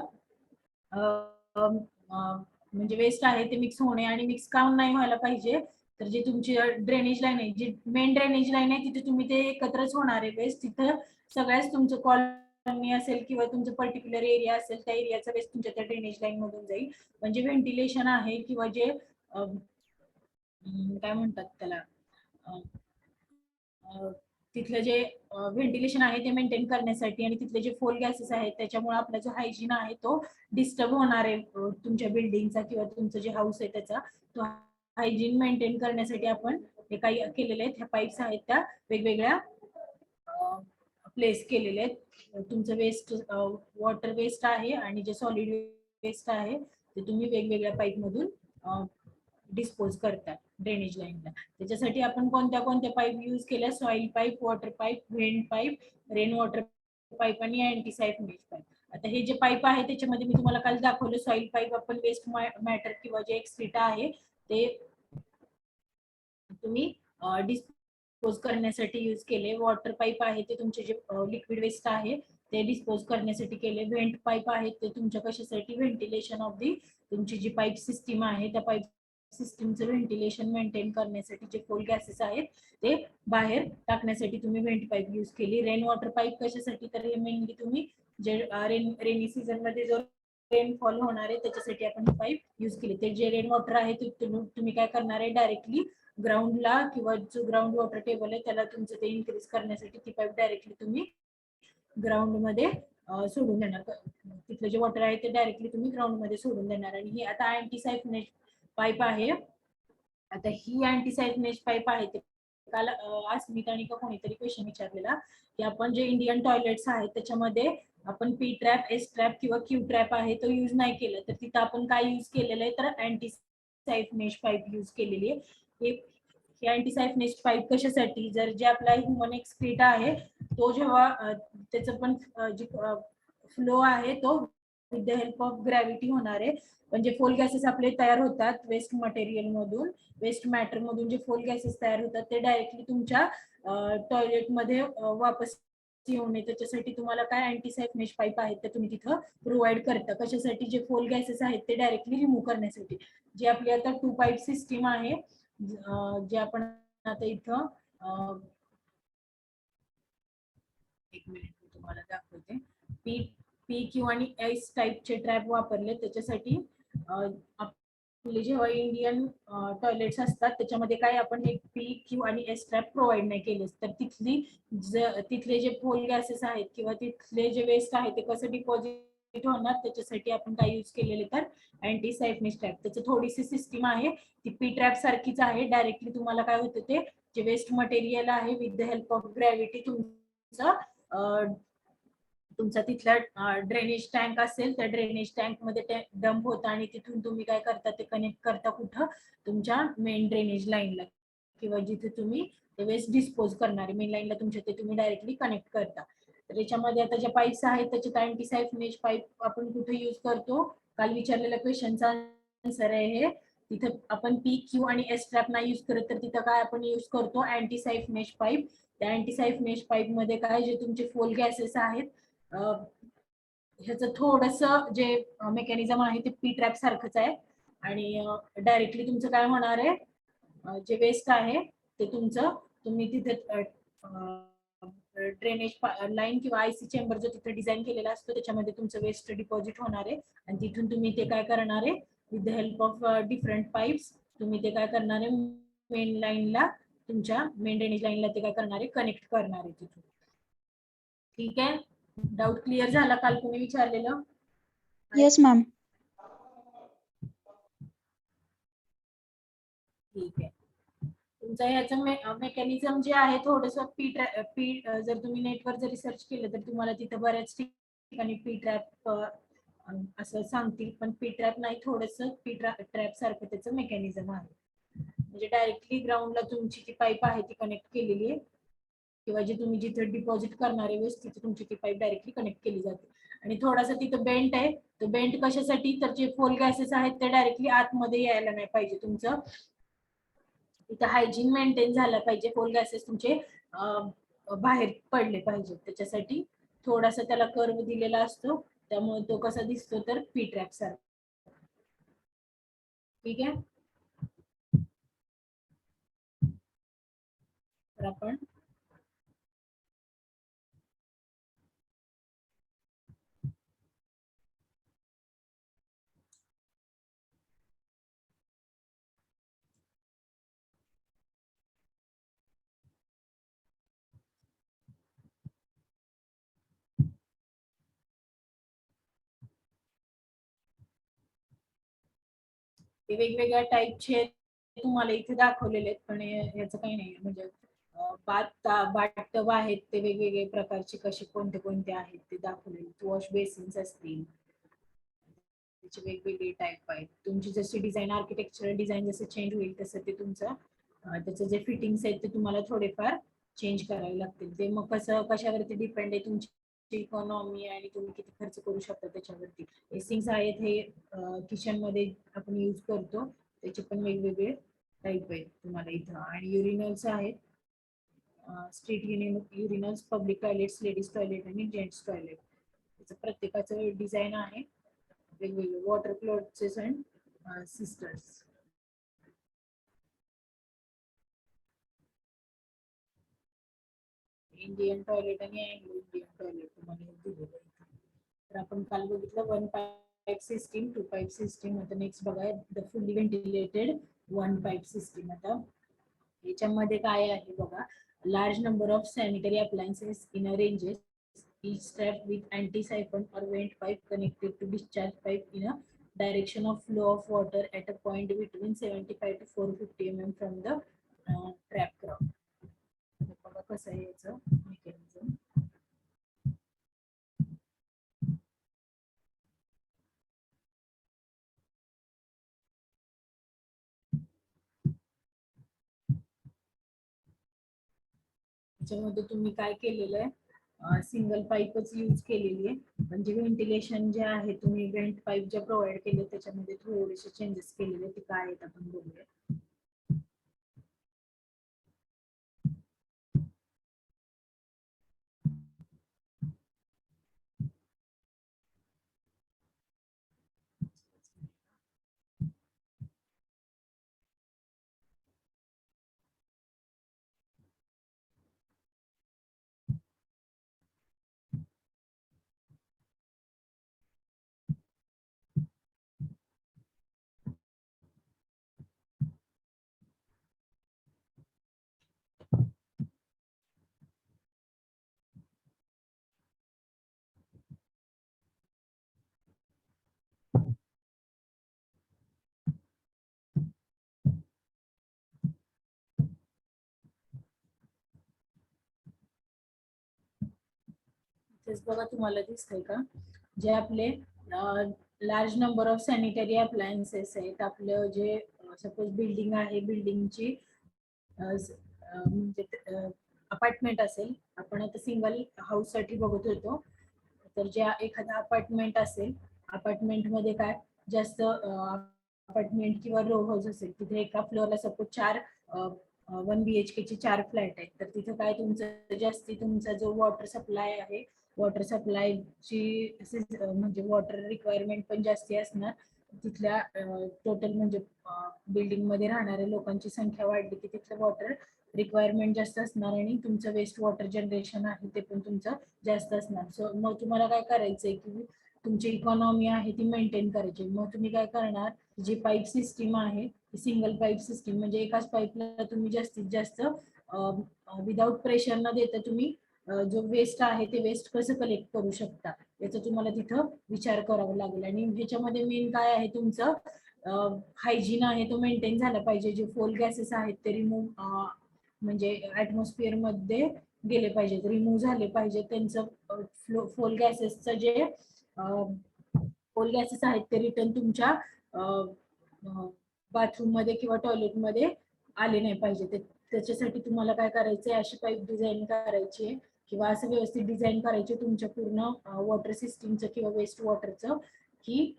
म्हणजे वेस्ट आहे ते मिक्स होणे आणि मिक्स काऊन नाही व्हायला पाहिजे, तर जे तुमची ड्रेनेज लाईन आहे, जी मेन ड्रेनेज लाईन आहे, तिथे तुम्ही ते एकत्रच होणार आहे वेस्ट. तिथं सगळ्याच तुमचं कॉलनी असेल किंवा तुमचं पर्टिक्युलर एरिया असेल, त्या एरियाचा वेस्ट तुमच्या त्या ड्रेनेज लाईन मधून जाईल. म्हणजे व्हेंटिलेशन आहे किंवा जे काय म्हणतात त्याला, तिथलं जे व्हेंटिलेशन आहे ते मेंटेन करण्यासाठी आणि तिथले जे फोल गॅसेस आहेत त्याच्यामुळे आपला जो हायजीन आहे तो डिस्टर्ब होणार आहे तुमच्या बिल्डिंगचा किंवा तुमचं जे हाऊस आहे त्याचा. तो हायजीन मेंटेन करण्यासाठी आपण हे काही केलेले आहेत. ह्या पाईप्स आहेत त्या वेगवेगळ्या प्लेस केलेले आहेत. तुमचं वेस्ट, वॉटर वेस्ट आहे आणि जे सॉलिड वेस्ट आहे ते तुम्ही वेगवेगळ्या पाईप मधून डिस्पोज करतात ड्रेनेज लाईनला. त्याच्यासाठी आपण कोणत्या कोणत्या पाईप यूज केल्या? Soil pipe, water pipe, vent pipe, rain water pipe आणि अँटी सायफनेज पाईप. आता हे जे पाईप आहे त्याच्यामध्ये मी तुम्हाला काल दाखवलं, सॉइल पाईप आपण वेस्ट मॅटर किंवा जे एक्सक्रीटा आहे ते तुम्ही डिस्पोज करण्यासाठी यूज केले. वॉटर पाईप आहे ते तुमचे जे लिक्विड वेस्ट आहे ते डिस्पोज करण्यासाठी केले. व्हेंट पाईप आहे ते तुमच्या कशासाठी? व्हेंटिलेशन ऑफ दी, तुमची जी पाईप सिस्टीम आहे त्या पाईप सिस्टीमचं व्हेंटिलेशन मेंटेन करण्यासाठी जे कोल गॅसेस आहेत ते बाहेर टाकण्यासाठी तुम्ही व्हेंट पाईप यूज केली. रेन वॉटर पाईप कशासाठी? तर हे मेनली तुम्ही जे रेनी सीझन मध्ये जो रेनफॉल होणार आहे त्याच्यासाठी आपण पाईप यूज केले. ते जे रेन वॉटर आहे ते तुम्ही काय करणार आहे, डायरेक्टली ग्राउंडला किंवा जो ग्राउंड वॉटर टेबल आहे त्याला तुमचं ते इन्क्रीज करण्यासाठी ती पाईप डायरेक्टली तुम्ही ग्राउंड मध्ये सोडून देणार. तिथलं जे वॉटर आहे ते डायरेक्टली तुम्ही ग्राउंड मध्ये सोडून देणार. आणि ही आता अँटी सायफनेज पाईप आहे. आता ही अँटी सायफनेज पाईप आहे ते काल अस्मिता आणि कोणीतरी क्वेश्चन विचारलेला की आपण जे इंडियन टॉयलेट्स आहेत त्याच्यामध्ये आपण पी ट्रॅप, एस ट्रॅप किंवा क्यू ट्रॅप आहे तो यूज नाही केला, तर तिथं आपण काय यूज केलेलं आहे, तर अँटी सायफनेज पाईप यूज केलेली आहे. हे अँटी सायफनेज पाईप कशासाठी? जर जे आपला ह्युमन एक्सक्रीटा आहे तो जेव्हा त्याचं पण जे फ्लो आहे तो with the help of gravity होणार आहे. म्हणजे फोल गॅसेस आपले तयार होतात वेस्ट मटेरियल मधून, वेस्ट मॅटर मधून जे फोल गॅसेस तयार होतात ते डायरेक्टली तुमच्या टॉयलेट मध्ये वापस येऊ नये त्याच्यासाठी तुम्हाला काय अँटी सायफनेज पाईप आहेत ते तुम्ही तिथं प्रोव्हाइड करता. कशासाठी? जे फोल गॅसेस आहेत ते डायरेक्टली रिमूव्ह करण्यासाठी. जी आपली आता 2 पाईप सिस्टीम आहे, जे आपण आता इथं एक मिनिट मी तुम्हाला दाखवते. पी क्यू आणि एस टाईपचे ट्रॅप वापरले. त्याच्यासाठी आपले जेव्हा इंडियन टॉयलेट्स असतात त्याच्यामध्ये काय आपण हे पी क्यू आणि एस ट्रॅप प्रोव्हाइड नाही केले, तर तिथले जे फोल गॅसेस आहेत किंवा तिथले जे वेस्ट आहे ते कसं डिपॉझिट होणार त्याच्यासाठी आपण काय यूज केलेले, तर अँटी सायफनेज ट्रॅप. त्याची थोडीशी सिस्टीम आहे ती पी ट्रॅप सारखीच आहे. डायरेक्टली तुम्हाला काय होतं, ते जे वेस्ट मटेरियल आहे with the help of gravity तुमचं तुमचा तिथला ड्रेनेज टँक असेल त्या ड्रेनेज टँक मध्ये ते डंप होतं आणि तिथून तुम्ही काय करता ते कनेक्ट करता कुठं तुमच्या मेन ड्रेनेज लाईनला किंवा जिथे तुम्ही ते वेस्ट डिस्पोज करणारे मेन लाईनला तुमच्या ते तुम्ही डायरेक्टली कनेक्ट करता. तर याच्यामध्ये आता ज्या पाईप्स आहेत त्याच्यात अँटी सायफनेज पाईप आपण कुठे युज करतो, काल विचारलेल्या क्वेश्चनचा आन्सर आहे हे. तिथे आपण पी क्यू आणि एस ट्रॅप नाही युज करत तर तिथं काय आपण युज करतो अँटी सायफनेज पाईप. त्या अँटी सायफनेज पाईप मध्ये काय जे तुमचे फोल गॅसेस आहेत ह्याचं थोडस जे मेकॅनिझम आहे ते पी ट्रॅप सारखंच आहे आणि डायरेक्टली तुमचं काय होणार आहे जे वेस्ट आहे ते तुमचं तुम्ही तिथे ड्रेनेज लाईन किंवा आयसी चेंबर जो तिथे डिझाईन केलेला असतो त्याच्यामध्ये तुमचं वेस्ट डिपॉझिट होणार आहे आणि तिथून तुम्ही ते काय करणार आहे with the help of different pipes तुम्ही ते काय करणार आहे मेन लाईनला तुमच्या मेन ड्रेनेज लाईनला ते काय करणार आहे कनेक्ट करणार आहे तिथून. ठीक आहे, डाऊट क्लिअर झाला काल तुम्ही विचारलेलं? Yes ma'am. ठीक आहे, तुमचं ह्याचं मेकॅनिझम जे आहे थोडस पी जर तुम्ही नेटवर जरी सर्च केलं तर तुम्हाला तिथं बऱ्याच ठिकाणी पी ट्रॅप असं सांगतील पण पी ट्रॅप नाही थोडस पी ट्रॅप सारखं त्याचं मेकॅनिझम आहे. म्हणजे डायरेक्टली ग्राउंडला तुमची ती पाईप आहे ती कनेक्ट केलेली आहे किंवा जे तुम्ही जिथे डिपॉझिट करणारे वेस्ट तिथे तुमची ती पाईप डायरेक्टली कनेक्ट केली जाते आणि थोडासा तिथं बेंट आहे. तो बेंट कशासाठी तर जे फोल गॅसेस आहेत ते डायरेक्टली आतमध्ये यायला नाही पाहिजे. तुमचं तिथे हायजीन मेंटेन झालं पाहिजे, फोल गॅसेस तुमचे बाहेर पडले पाहिजे त्याच्यासाठी थोडासा त्याला कर्व दिलेला असतो त्यामुळे तो कसा दिसतो तर पी ट्रॅप सारखा. ठीक आहे, तर आपण ते वेगवेगळ्या टाईपचे तुम्हाला इथे दाखवलेले आहेत पण याचं काही नाही म्हणजे बाथटब आहेत ते वेगवेगळे प्रकारचे कसे कोणते कोणते आहेत ते दाखवलेले. वॉश बेसिन्स असतील त्याचे वेगवेगळे टाईप आहेत. तुमची जशी डिझाईन आर्किटेक्चरल डिझाईन जसं चेंज होईल तसं ते तुमचं त्याचे जे फिटिंग्स आहेत ते तुम्हाला थोडेफार चेंज करावे लागतील. ते मग कसं कशावरती डिपेंड आहे तुमची इकॉनॉमी आणि तुम्ही किती खर्च करू शकता त्याच्यावरती. एसिंग्स आहेत हे किचन मध्ये आपण यूज करतो त्याचे पण वेगवेगळे टाईप आहेत तुम्हाला इथं आणि युरिनल्स आहेत street urinals, public toilets, ladies toilet आणि जेंट्स टॉयलेट. त्याचं प्रत्येकाचं डिझाईन आहे वेगवेगळे. Water closets and cisterns. Indian toilet आणि अँग्लो इंडियन टॉयलेट तुम्हाला दिलेलं आहे. तर आपण काल बघितलं one pipe system, two pipe system. आता नेक्स्ट बघा the fully ventilated one pipe system. आता याच्यामध्ये काय आहे बघा, large number of sanitary appliances in a ranges each strap with anti-siphon or vent pipe connected to discharge pipe in a direction of flow of water at a point between 75 to 450 mm from the trap ground. बघा कसं आहे याचं mechanism. त्याच्यामध्ये तुम्ही काय केलेलं आहे single पाईपच use केलेली आहे म्हणजे व्हेंटिलेशन जे आहे तुम्ही व्हेंट पाईप जे प्रोव्हाइड केले त्याच्यामध्ये थोडेसे चेंजेस केलेले ते काय आहेत आपण बघूया. इथेच बघा तुम्हाला दिसतंय का जे आपले large number of sanitary appliances आहेत. आपलं जे सपोज बिल्डिंग आहे, बिल्डिंगची म्हणजे अपार्टमेंट असेल, आपण आता सिंगल हाऊस साठी बघत होतो. तर ज्या एखादा अपार्टमेंट असेल, अपार्टमेंट मध्ये काय जास्त अपार्टमेंट किंवा रो हाऊस असेल, तिथे एका फ्लोअरला सपोज 4 1 BHK चे 4 फ्लॅट आहेत. तर तिथे काय तुमचं जास्ती तुमचा जो वॉटर सप्लाय आहे, वॉटर सप्लायची म्हणजे वॉटर रिक्वायरमेंट पण जास्ती असणार. तिथल्या टोटल म्हणजे बिल्डिंग मध्ये राहणाऱ्या लोकांची संख्या वाढली की तिथलं वॉटर रिक्वायरमेंट जास्त असणार आणि तुमचं वेस्ट वॉटर जनरेशन आहे ते पण तुमचं जास्त असणार. सो मग तुम्हाला काय करायचंय की तुमची इकॉनॉमी आहे ती मेंटेन करायची. मग तुम्ही काय करणार, जी पाईप सिस्टीम आहे सिंगल पाईप सिस्टीम म्हणजे एकाच पाईपला तुम्ही जास्तीत जास्त विदाउट प्रेशर न देता तुम्ही जो वेस्ट आहे ते वेस्ट कसं कलेक्ट करू शकता याचा तुम्हाला तिथं विचार करावा लागेल. आणि ह्याच्यामध्ये मेन काय आहे तुमचं हायजीन आहे तो मेंटेन झाला पाहिजे. जे फोल गॅसेस आहेत ते रिमूव्ह म्हणजे ऍटमॉस्फिअर मध्ये गेले पाहिजेत, रिमूव्ह झाले पाहिजे. त्यांचं फोल गॅसेसचं जे फोल गॅसेस आहेत ते रिटर्न तुमच्या बाथरूम मध्ये किंवा टॉयलेट मध्ये आले नाही पाहिजे. त्याच्यासाठी तुम्हाला काय करायचंय, अशी पाईप डिझाईन करायची आहे किंवा असं व्यवस्थित डिझाईन करायचे तुमच्या पूर्ण वॉटर सिस्टीमचं किंवा वेस्ट वॉटरचं की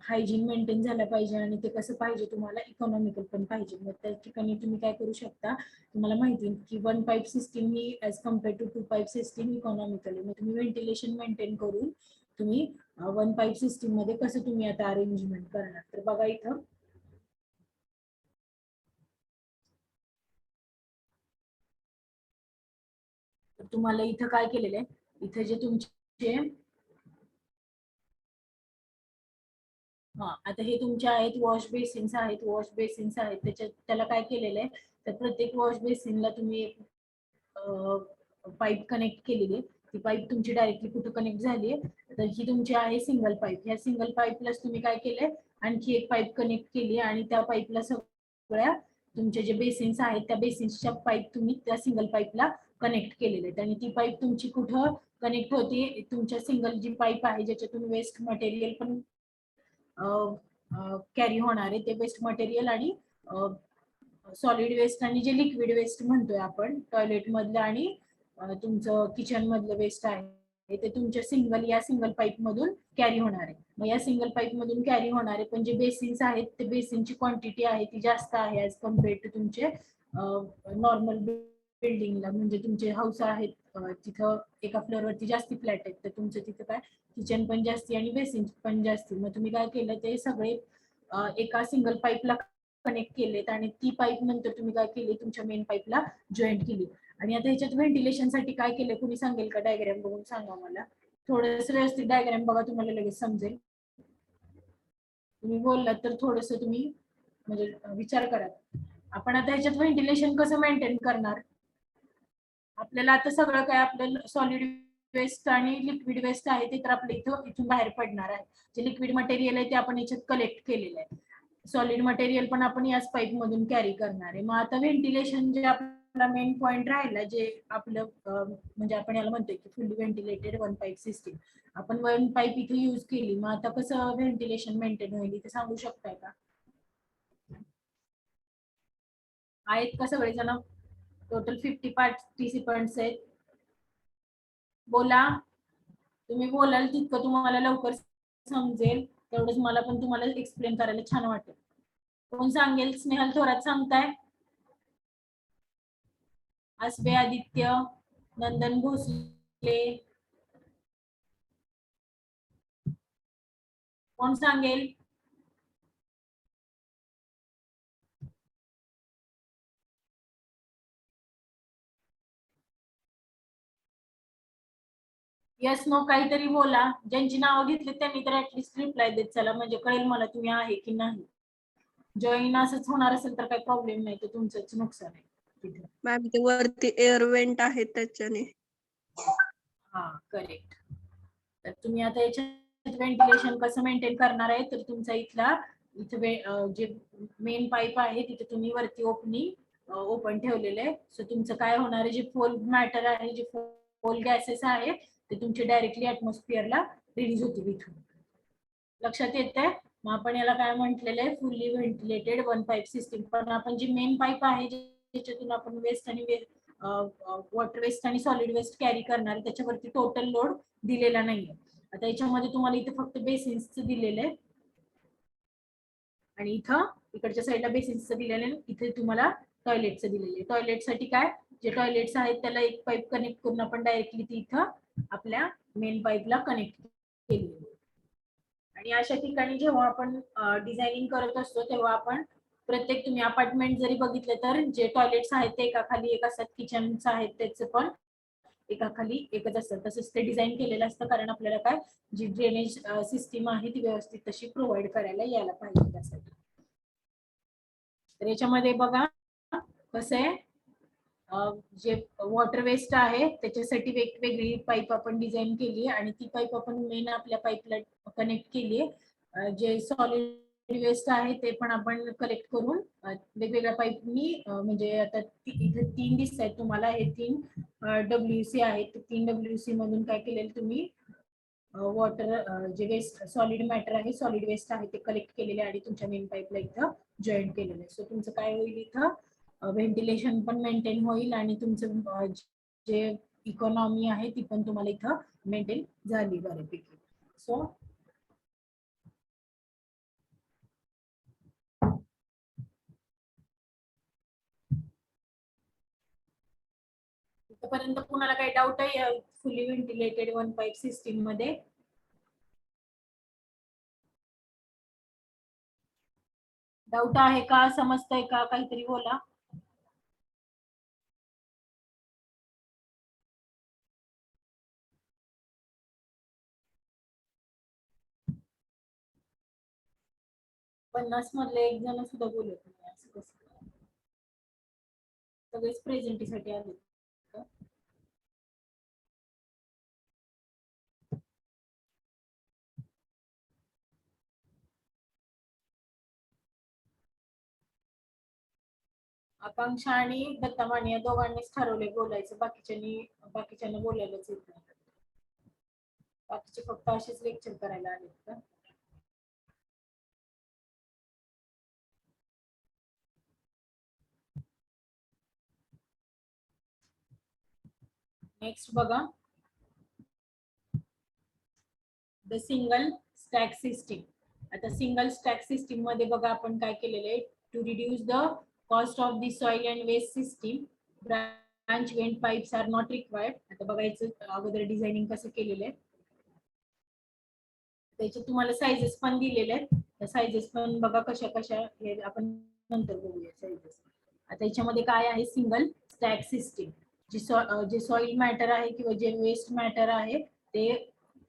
हायजीन मेंटेन झालं पाहिजे आणि ते कसं पाहिजे तुम्हाला इकॉनॉमिकल पण पाहिजे. मग त्या ठिकाणी तुम्ही काय करू शकता, तुम्हाला माहिती की 1 पाईप सिस्टीम ही as compared to 2 pipe system economical आहे. मग तुम्ही व्हेंटिलेशन मेंटेन करून तुम्ही 1 पाईप सिस्टीम मध्ये कसं तुम्ही आता अरेंजमेंट करणार. तर बघा इथं तुम्हाला इथं काय केलेलं आहे, इथे जे तुमचे आता हे तुमचे आहेत वॉश बेसिन्स आहेत, वॉश बेसिन्स आहेत. त्याला काय केलेलं आहे, तर प्रत्येक वॉश बेसिनला तुम्ही एक पाईप कनेक्ट केलेली आहे. ती पाईप तुमची डायरेक्टली कुठं कनेक्ट झाली आहे, तर ही तुमची आहे सिंगल पाईप. ह्या सिंगल पाईपलाच तुम्ही काय केलंय, आणखी एक पाईप कनेक्ट केली आणि त्या पाईपला सगळ्या तुमचे जे बेसिन्स आहेत त्या बेसिन्सच्या पाईप तुम्ही त्या सिंगल पाईपला कनेक्ट केलेले आहेत. आणि ती पाईप तुमची कुठं कनेक्ट होती, तुमच्या सिंगल जी पाईप आहे ज्याच्यातून वेस्ट मटेरियल पण कॅरी होणार आहे, ते वेस्ट मटेरियल आणि सॉलिड वेस्ट आणि जे लिक्विड वेस्ट म्हणतोय आपण टॉयलेट मधलं आणि तुमचं किचन मधलं वेस्ट आहे ते तुमच्या या सिंगल पाईप मधून कॅरी होणार आहे. मग या सिंगल पाईप मधून कॅरी होणारे पण जे बेसिन्स आहेत ते बेसिनची क्वांटिटी आहे ती जास्त आहे ऍज कम्पेअर टू तुमचे नॉर्मल बिल्डिंगला. म्हणजे तुमचे हाऊस आहेत तिथं एका फ्लोअरवरती जास्ती फ्लॅट आहेत तर तुमचं तिथं काय किचन पण जास्ती आणि बेसिन पण जास्ती. मग तुम्ही काय केलं, ते सगळे एका सिंगल पाईपला कनेक्ट केलेत आणि ती पाईप नंतर तुम्ही काय केली तुमच्या मेन पाईपला जॉईंट केली. आणि आता ह्याच्यात व्हेंटिलेशनसाठी काय केलं कुणी सांगेल का, डायग्राम बघून सांगा मला. थोडंसं व्यवस्थित डायग्राम बघा, तुम्हाला लगेच समजेल. तुम्ही बोललात तर थोडस तुम्ही म्हणजे विचार करा. आपण आता ह्याच्यात व्हेंटिलेशन कसं मेंटेन करणार. आपल्याला आता सगळं काय आपलं सॉलिड वेस्ट आणि लिक्विड वेस्ट आहे ते तर आपल्या इथून बाहेर पडणार आहे. जे लिक्विड मटेरियल आहे ते आपण याच्यात कलेक्ट केलेलं आहे. सॉलिड मटेरियल पण आपण याच पाईप मधून कॅरी करणार आहे. मग आता व्हेंटिलेशन जे आपला मेन पॉइंट राहिला, जे आपलं म्हणजे आपण याला म्हणतोय की फुल्ली व्हेंटिलेटेड 1 पाईप सिस्टीम. आपण 1 पाईप इथे युज केली, मग आता कसं व्हेंटिलेशन मेंटेन होईल ते सांगू शकताय का? आहेत का सगळेजण? टोटल 50 पार्टिसिपंट्स आहेत. बोला, तुम्ही बोलाल तितकं तुम्हाला लवकर समजेल तेवढंच मला पण तुम्हाला एक्सप्लेन करायला छान वाटेल. कोण सांगेल? स्नेहल थोरात सांगताय, आसबे आदित्य, नंदन भोसले, कोण सांगेल? यस नो काहीतरी बोला. ज्यांची नावं घेतली त्यांनी तर ऍटलीस्ट रिप्लाय देत चला, म्हणजे कळेल मला तुम्ही आहे की नाही. जॉईन असंच होणार असेल तर काही प्रॉब्लेम नाही, तर तुमचंच नुकसान आहे तिथे. मॅम ते वरती एअर वेंट आहे त्याच्याने. हा करेक्ट. तर तुम्ही आता याच्यात व्हेंटिलेशन कसं मेंटेन करणार आहे, तर तुमचा इथं जे मेन पाईप आहे तिथे तुम्ही वरती ओपन ठेवलेले आहे. सो तुमचं काय होणार आहे, जे फोल मॅटर आहे, जे फोल गॅसेस आहे ते तुमचे डायरेक्टली ऍटमॉस्फिअरला रिलीज होतील इथून. लक्षात येतंय? मग आपण याला काय म्हटलेलं आहे, fully ventilated one pipe system. पण आपण जी मेन पाईप आहे ज्याच्यातून आपण वेस्ट आणि वॉटर वेस्ट आणि सॉलिड वेस्ट कॅरी करणार, त्याच्यावरती टोटल लोड दिलेला नाहीये. आता याच्यामध्ये तुम्हाला इथे फक्त बेसिन्सचं दिलेलं आहे आणि इथं इकडच्या साईडला बेसिन्सचं दिलेलं आहे, इथे तुम्हाला टॉयलेटचं दिलेलं आहे. टॉयलेटसाठी काय, जे टॉयलेट्स आहेत त्याला एक पाईप कनेक्ट करून आपण डायरेक्टली ती इथं आपल्या मेन पाईपला कनेक्ट केली. आणि अशा ठिकाणी जेव्हा आपण डिझायनिंग करत असतो तेव्हा आपण प्रत्येक, तुम्ही अपार्टमेंट जरी बघितलं तर जे टॉयलेट्स आहेत ते एका खाली एक असतात, किचन्स आहेत त्याचं पण एका खाली एकच असतात. तसंच ते डिझाईन केलेलं असतं, कारण आपल्याला काय जी ड्रेनेज सिस्टीम आहे ती व्यवस्थित तशी प्रोव्हाइड करायला यायला पाहिजे त्यासाठी. तर याच्यामध्ये बघा कसं आहे, जे वॉटर वेस्ट आहे त्याच्यासाठी वेगवेगळी पाईप आपण डिझाईन केली आहे आणि ती पाईप आपण मेन आपल्या पाईपला कनेक्ट केली आहे. जे सॉलिड वेस्ट आहे ते पण आपण कलेक्ट करून वेगवेगळ्या पाईपनी, म्हणजे आता इथे 3 दिसत आहेत तुम्हाला, हे 3 WC आहेत. 3 WC मधून काय केलेलं तुम्ही वॉटर जे वेस्ट सॉलिड मॅटर आहे, सॉलिड वेस्ट आहे ते कलेक्ट केलेले आणि तुमच्या मेन पाईपला इथं जॉईन केलेलं आहे. सो तुमचं काय होईल, इथं व्हेंटिलेशन पण मेंटेन होईल आणि तुमचं जे इकॉनॉमी आहे ती पण तुम्हाला इथं मेंटेन झाली बऱ्यापैकी. सो इथपर्यंत कुणाला काही डाऊट आहे फुली व्हेंटिलेटेड वन पाईप सिस्टीम मध्ये? डाऊट आहे का, समजतंय का, काहीतरी बोला. पन्नास मधले एक जण सुद्धा बोलत नाही, असं कसं? सगळेच प्रेझेंटीसाठी आले का? आकांक्षा आणि दत्तामाने या दोघांनीच ठरवले बोलायचं, बाकीच्यांना बोलायलाच येत नाही. बाकीचे फक्त असेच लेक्चर करायला आलेत का? नेक्स्ट बघा, द सिंगल स्टॅक सिस्टीम. आता सिंगल स्टॅक सिस्टीम मध्ये बघा आपण काय केलेलं आहे, to reduce the cost of the soil and waste system branch vent pipes are not required. आता बघायचं अगोदर डिझायनिंग कसं केलेलं आहे. त्याचे तुम्हाला साइजेस पण दिलेले आहेत, त्या साइजेस पण बघा कशा कशा, हे आपण नंतर बघूया साइजेस. आता याच्यामध्ये काय आहे, सिंगल स्टॅक सिस्टीम. जे सॉइल मॅटर आहे किंवा जे वेस्ट मॅटर आहे ते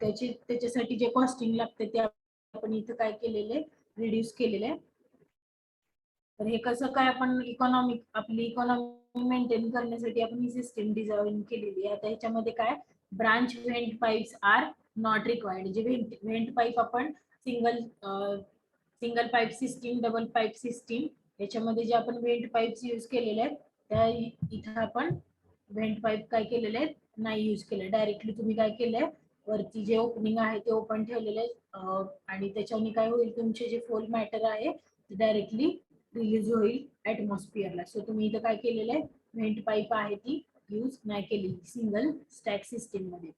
त्याच्यासाठी जे कॉस्टिंग लागते ते आपण इथं काय केलेले, रिड्यूस केलेले. तर हे कसं काय, आपण आपली इकॉनॉमी मेंटेन करण्यासाठी आपण ही सिस्टीम डिझाईन केलेली आहे. आता ह्याच्यामध्ये काय, branch vent pipes are not required. जे व्हेंट पाईप आपण single pipe system, double pipe system, याच्यामध्ये जे आपण व्हेंट पाईप्स यूज केलेले आहेत त्या इथं आपण व्हेंट पाईप काय केलेले आहेत, नाही यूज केले. डायरेक्टली तुम्ही काय केलंय, वरती जे ओपनिंग आहे ते ओपन ठेवलेले आहे आणि त्याच्याने काय होईल, तुमचे जे फोल मॅटर आहे ते डायरेक्टली रिलीज होईल ऍटमॉस्फिअरला. सो तुम्ही इथं काय केलेलं आहे, व्हेंट पाईप आहे ती यूज नाही केलेली सिंगल स्टॅक सिस्टीम मध्ये.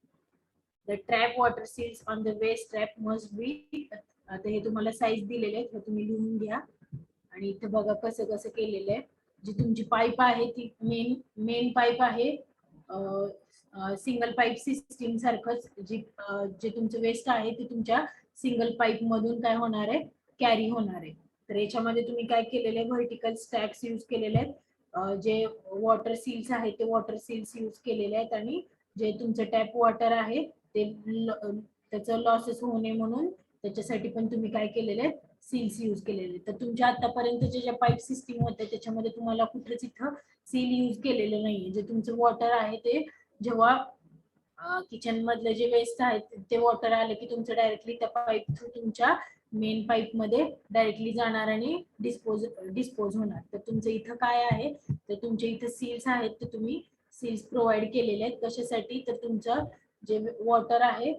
The trap water seals on the waste trap must be. आता हे तुम्हाला साईज दिलेले आहेत, हे तुम्ही लिहून घ्या. आणि इथं बघा कसं कसं केलेलं आहे. जी तुमची पाईप आहे ती मेन पाईप आहे, सिंगल पाईप सिस्टीम सारखंच. जे तुमचं वेस्ट आहे ते तुमच्या सिंगल पाईप मधून काय होणार आहे, कॅरी होणार आहे. तर याच्यामध्ये तुम्ही काय केलेले, व्हर्टिकल स्टॅक्स यूज केलेले आहेत. जे वॉटर सील्स आहेत ते वॉटर सील्स यूज केलेले आहेत आणि जे तुमचं टॅप वॉटर आहे ते त्याचं लॉसेस होऊ नये म्हणून त्याच्यासाठी पण तुम्ही काय केलेले, सील्स यूज केलेले. तर तुमच्या आतापर्यंतच्या ज्या पाईप सिस्टीम होत्या त्याच्यामध्ये तुम्हाला कुठेच इथं सील यूज केलेलं नाहीये. जे तुमचं वॉटर आहे ते जेव्हा किचन मधले जे वेस्ट आहेत ते वॉटर आले की तुमचं डायरेक्टली त्या पाईप थ्रू तुमच्या मेन पाईप मध्ये डायरेक्टली जाणार आणि डिस्पोज होणार. तर तुमचं इथं काय आहे, तर तुमच्या इथं सील्स आहेत, तर तुम्ही सील्स प्रोव्हाइड केलेले आहेत. कशासाठी, तर तुमचं जे वॉटर आहे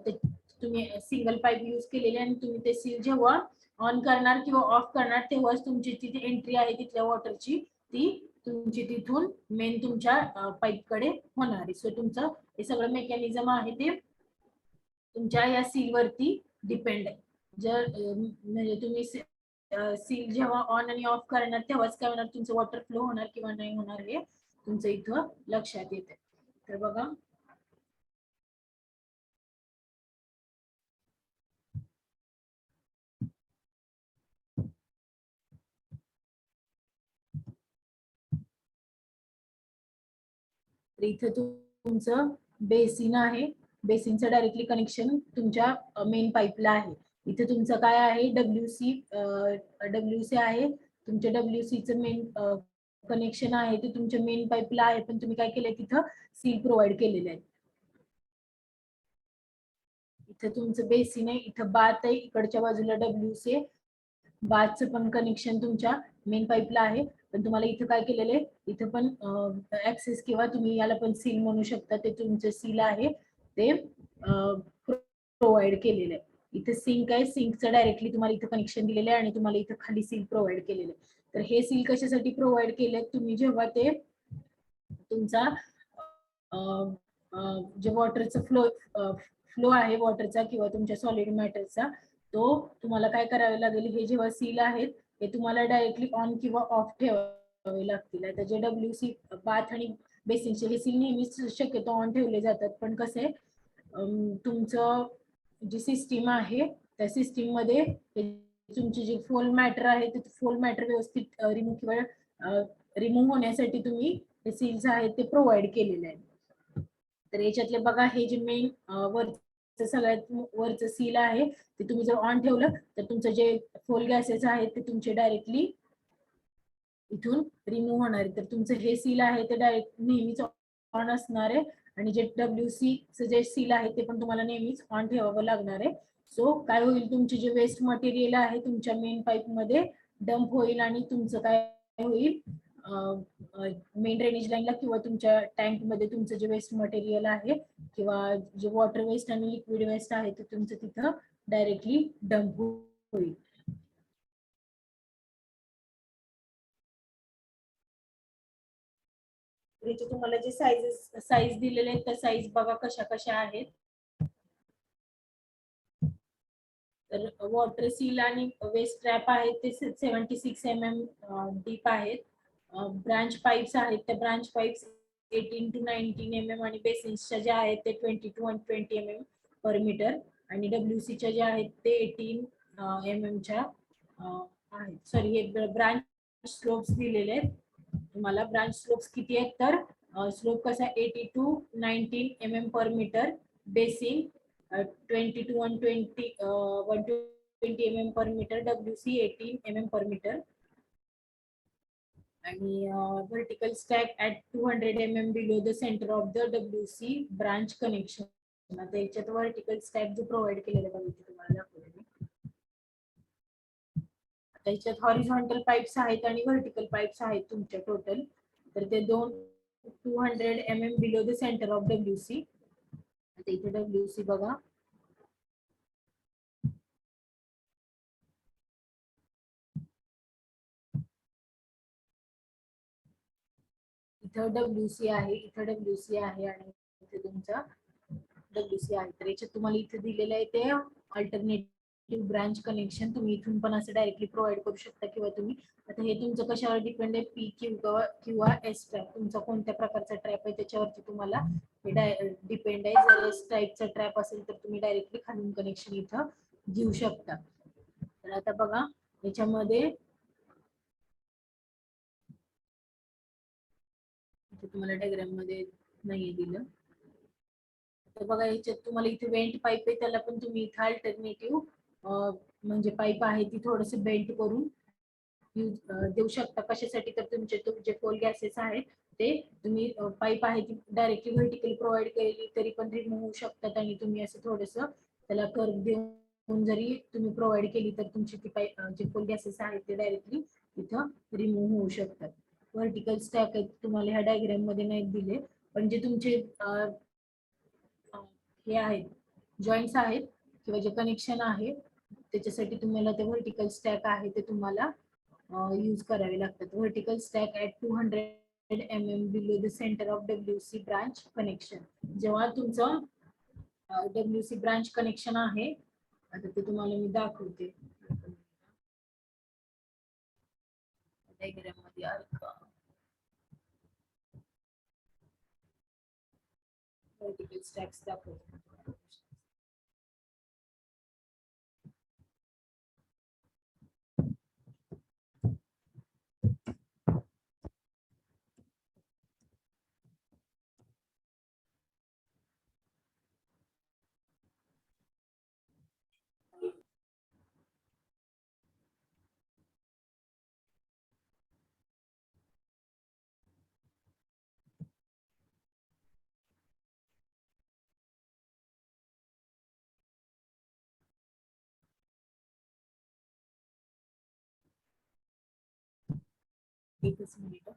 ते तुम्ही सिंगल पाईप यूज केलेले आणि तुम्ही ते सील जेव्हा ऑन करणार किंवा ऑफ करणार तेव्हाच तुमची तिथे एंट्री आहे तिथल्या वॉटरची ती तुमची तिथून मेन तुमच्या पाईप कडे होणार आहे. सो तुमचं हे सगळं मेकॅनिझम आहे ते तुमच्या या सील वरती डिपेंड आहे. जर म्हणजे तुम्ही सील जेव्हा ऑन आणि ऑफ करणार तेव्हाच काय होणार, तुमचं वॉटर फ्लो होणार किंवा नाही होणार हे तुमचं इथं लक्षात येते. तर बघा तर इथं तुमचं बेसिन आहे. बेसिनचं डायरेक्टली कनेक्शन तुमच्या मेन पाईपला आहे. इथे तुमचं काय आहे डब्ल्यूसी आहे. तुमच्या डब्ल्यूसीचं मेन कनेक्शन आहे ते तुमच्या मेन पाईपला आहे, पण तुम्ही काय केलंय तिथं सील प्रोव्हाइड केलेलं आहे. इथं तुमचं बेसिन आहे, इथं बाथ आहे, इकडच्या बाजूला डब्ल्यूसी आहे. बाथचं पण कनेक्शन तुमच्या मेन पाईपला आहे, पण तुम्हाला इथं काय केलेलं आहे, इथं पण ऍक्सेस किंवा तुम्ही याला पण सील म्हणू शकता, ते तुमचं सील आहे ते प्रोव्हाइड केलेलं आहे. इथे सिंक आहे, सिंकचं डायरेक्टली तुम्हाला इथं कनेक्शन दिलेलं आहे आणि तुम्हाला इथं खाली सील प्रोव्हाइड केलेलं आहे. तर हे सील कशासाठी प्रोव्हाइड केले, तुम्ही जेव्हा ते तुमचा जे वॉटरचा फ्लो आहे वॉटरचा किंवा तुमच्या सॉलिड मॅटरचा, तो तुम्हाला काय करावे लागेल, हे जेव्हा सील आहेत हे तुम्हाला डायरेक्टली ऑन किंवा ऑफ ठेवावे लागतील. आता जे डब्ल्यूसी बाथ आणि बेसिनचे हे सील नेहमीच शक्यतो ऑन ठेवले जातात, पण कसं आहे तुमचं जी सिस्टीम आहे त्या सिस्टीम मध्ये तुमचे जे फोल मॅटर आहे ते फोल मॅटर व्यवस्थित रिमूव्ह होण्यासाठी तुम्ही हे सील्स आहेत ते प्रोव्हाइड केलेले आहेत. तर याच्यातले बघा हे जे मेन सगळ्यात वरचं सील आहे ते तुम्ही जर ऑन ठेवलं तर तुमचं जे फोल गॅसेस आहेत ते तुमचे डायरेक्टली इथून रिमूव्ह होणार आहे. तर तुमचं हे सील आहे ते डायरेक्ट नेहमीच ऑन असणार आहे आणि जे डब्ल्यूसीचं जे सील आहे ते पण तुम्हाला नेहमीच ऑन ठेवावं लागणार आहे. सो काय होईल, तुमचे जे वेस्ट मटेरियल आहे तुमच्या मेन पाईप मध्ये डंप होईल आणि तुमचं काय होईल, मेन ड्रेनेज लाईनला किंवा तुमच्या टँक मध्ये तुमचं जे वेस्ट मटेरियल आहे किंवा जे वॉटर वेस्ट आणि लिक्विड वेस्ट आहे ते तुमचं तिथं डायरेक्टली डंप होईल. इथे तुम्हाला जे साईज दिलेले आहेत त्या साईज बघा कशा कशा आहेत. तर वॉटर सील आणि वेस्ट ट्रॅप आहेत ते 76 mm डीप आहेत. ब्रांच पाईप्स आहेत त्या ब्रांच पाईप्स 18 to 19 mm आणि बेसिन्सच्या ज्या आहेत ते 20 to 120 mm पर मीटर आणि डब्ल्यूसीच्या ज्या आहेत ते 18 mm च्या आहेत. सॉरी, हे ब्रांच स्लोप्स दिलेले आहेत तुम्हाला. ब्रांच स्लोप्स किती आहेत, तर स्लोप कसा 80 to 19 mm पर metre, basin 20 to 120 mm per meter, WC 18 mm per meter आणि vertical stack at 200 mm below the center of the WC branch connection. आता याच्यात vertical stack जो प्रोव्हाइड केलेला आहे तुम्हाला दाखवलेला. आता याच्यात हॉरिझॉन्टल पाईप्स आहेत आणि व्हर्टिकल पाईप्स आहेत तुमच्या टोटल. तर ते 200 mm below the center of WC. आता इथे WC बघा, इथं WC आहे, इथं WC आहे आणि इथे तुमचा WC आहे. तर याच्यात तुम्हाला इथे दिलेलं आहे ते अल्टरनेटिव्ह ब्रांच कनेक्शन. तुम्ही इथून पण असं डायरेक्टली प्रोव्हाइड करू शकता किंवा तुम्ही, आता हे तुमचं कशावर डिपेंड आहे, PQ किंवा S ट्रॅप, तुमचा कोणत्या प्रकारचा ट्रॅप आहे त्याच्यावरती तुम्हाला हे डिपेंड आहे. जर S टाईपचा ट्रॅप असेल तर तुम्ही डायरेक्टली खालून कनेक्शन इथं घेऊ शकता. तर आता बघा याच्यामध्ये तुम्हाला डायग्राम मध्ये नाहीये दिलं. तर बघा याच्यात तुम्हाला इथे वेंट पाईप आहे, त्याला पण तुम्ही इथे अल्टरनेटिव्ह म्हणजे पाईप आहे ती थोडस बेंट करून देऊ शकता. कशासाठी, तर तुमचे जे कोल गॅसेस आहेत ते तुम्ही पाईप आहे ती डायरेक्टली व्हर्टिकली प्रोव्हाइड केली तरी पण रिमूव्ह होऊ शकतात आणि तुम्ही असं थोडस त्याला कर्व देऊन जरी तुम्ही प्रोव्हाइड केली तर तुमची ती पाईप जे कोल गॅसेस आहेत ते डायरेक्टली इथं रिमूव्ह होऊ शकतात. व्हर्टिकल स्टॅक आहेत तुम्हाला ह्या डायग्राम मध्ये नाही दिले, पण जे तुमचे हे आहेत जॉईंट्स आहेत किंवा जे कनेक्शन आहे त्याच्यासाठी तुम्हाला ते व्हर्टिकल स्टॅक आहे ते तुम्हाला यूज करावे लागतात. Vertical stack at 200 mm below the centre of WC branch connection. जेव्हा तुमचं WC ब्रांच कनेक्शन आहे आता ते तुम्हाला मी दाखवते. डायग्राम मध्ये आहे का? व्हर्टिकल स्टॅक्स दाखवते. एकच मिनिट.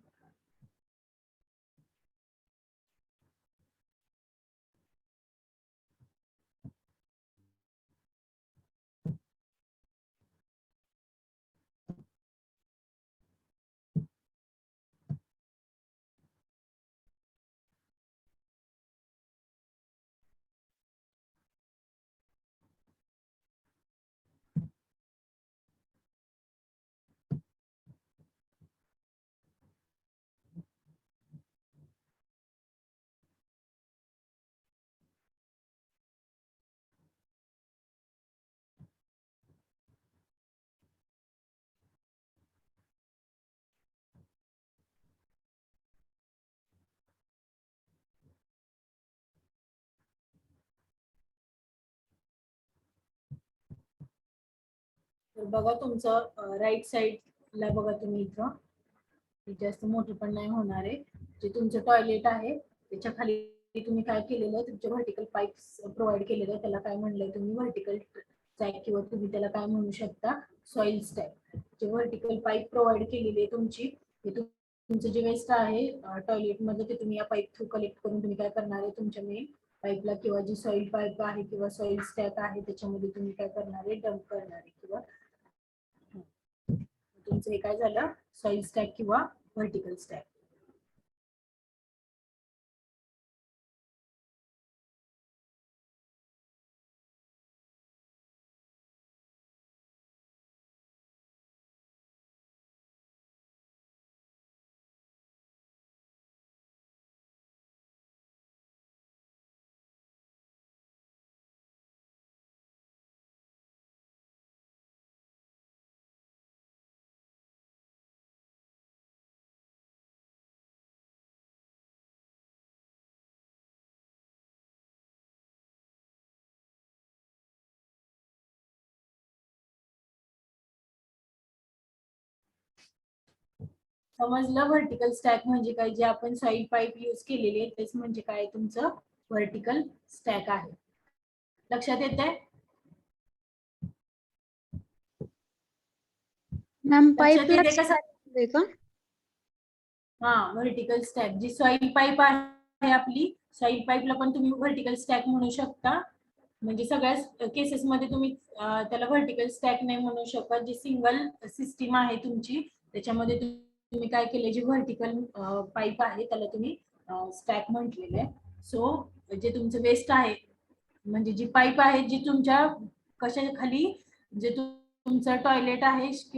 तर बघा तुमचं राईट साईडला बघा तुम्ही इथं जास्त मोठं पण नाही होणार आहे. जे तुमचं टॉयलेट आहे त्याच्या खाली तुम्ही काय केलेलं आहे तुमचे व्हर्टिकल पाईप्स प्रोव्हाइड केलेले आहे. त्याला काय म्हणलंय तुम्ही व्हर्टिकल स्टॅक किंवा तुम्ही त्याला काय म्हणू शकता सॉइल स्टॅक. जे व्हर्टिकल पाईप प्रोव्हाइड केलेली आहे तुमची हे तुमचं जे वेस्ट आहे टॉयलेट मध्ये ते तुम्ही या पाईप थ्रू कलेक्ट करून तुम्ही काय करणार आहे तुमच्या मेन पाईपला किंवा जी सॉइल पाईप आहे किंवा सॉइल स्टॅक आहे त्याच्यामध्ये तुम्ही काय करणार आहे डंप करणार आहे किंवा तुमचं हे काय झालं सॉइल स्टॅक किंवा व्हर्टिकल स्टॅक. समजलं व्हर्टिकल स्टॅक म्हणजे काय? जे आपण सॉइल पाईप यूज केलेले आहे तेच म्हणजे काय तुमचं व्हर्टिकल स्टॅक आहे. लक्षात येतंय? मॅम लक्षात येते पाईपला का? हा व्हर्टिकल स्टॅक जी सॉइल पाईप आहे आपली सॉइल पाईपला पण तुम्ही व्हर्टिकल स्टॅक म्हणू शकता. म्हणजे सगळ्याच केसेस मध्ये तुम्ही त्याला व्हर्टिकल स्टॅक नाही म्हणू शकत. जी सिंगल सिस्टीम आहे तुमची त्याच्यामध्ये तुम्ही काय केले जे व्हर्टिकल पाईप आहे त्याला तुम्ही स्टॅक म्हटलेलं आहे. सो जे तुमचं वेस्ट आहे म्हणजे जी पाईप आहे जी तुमच्या कशा खाली जे तुमचं टॉयलेट आहे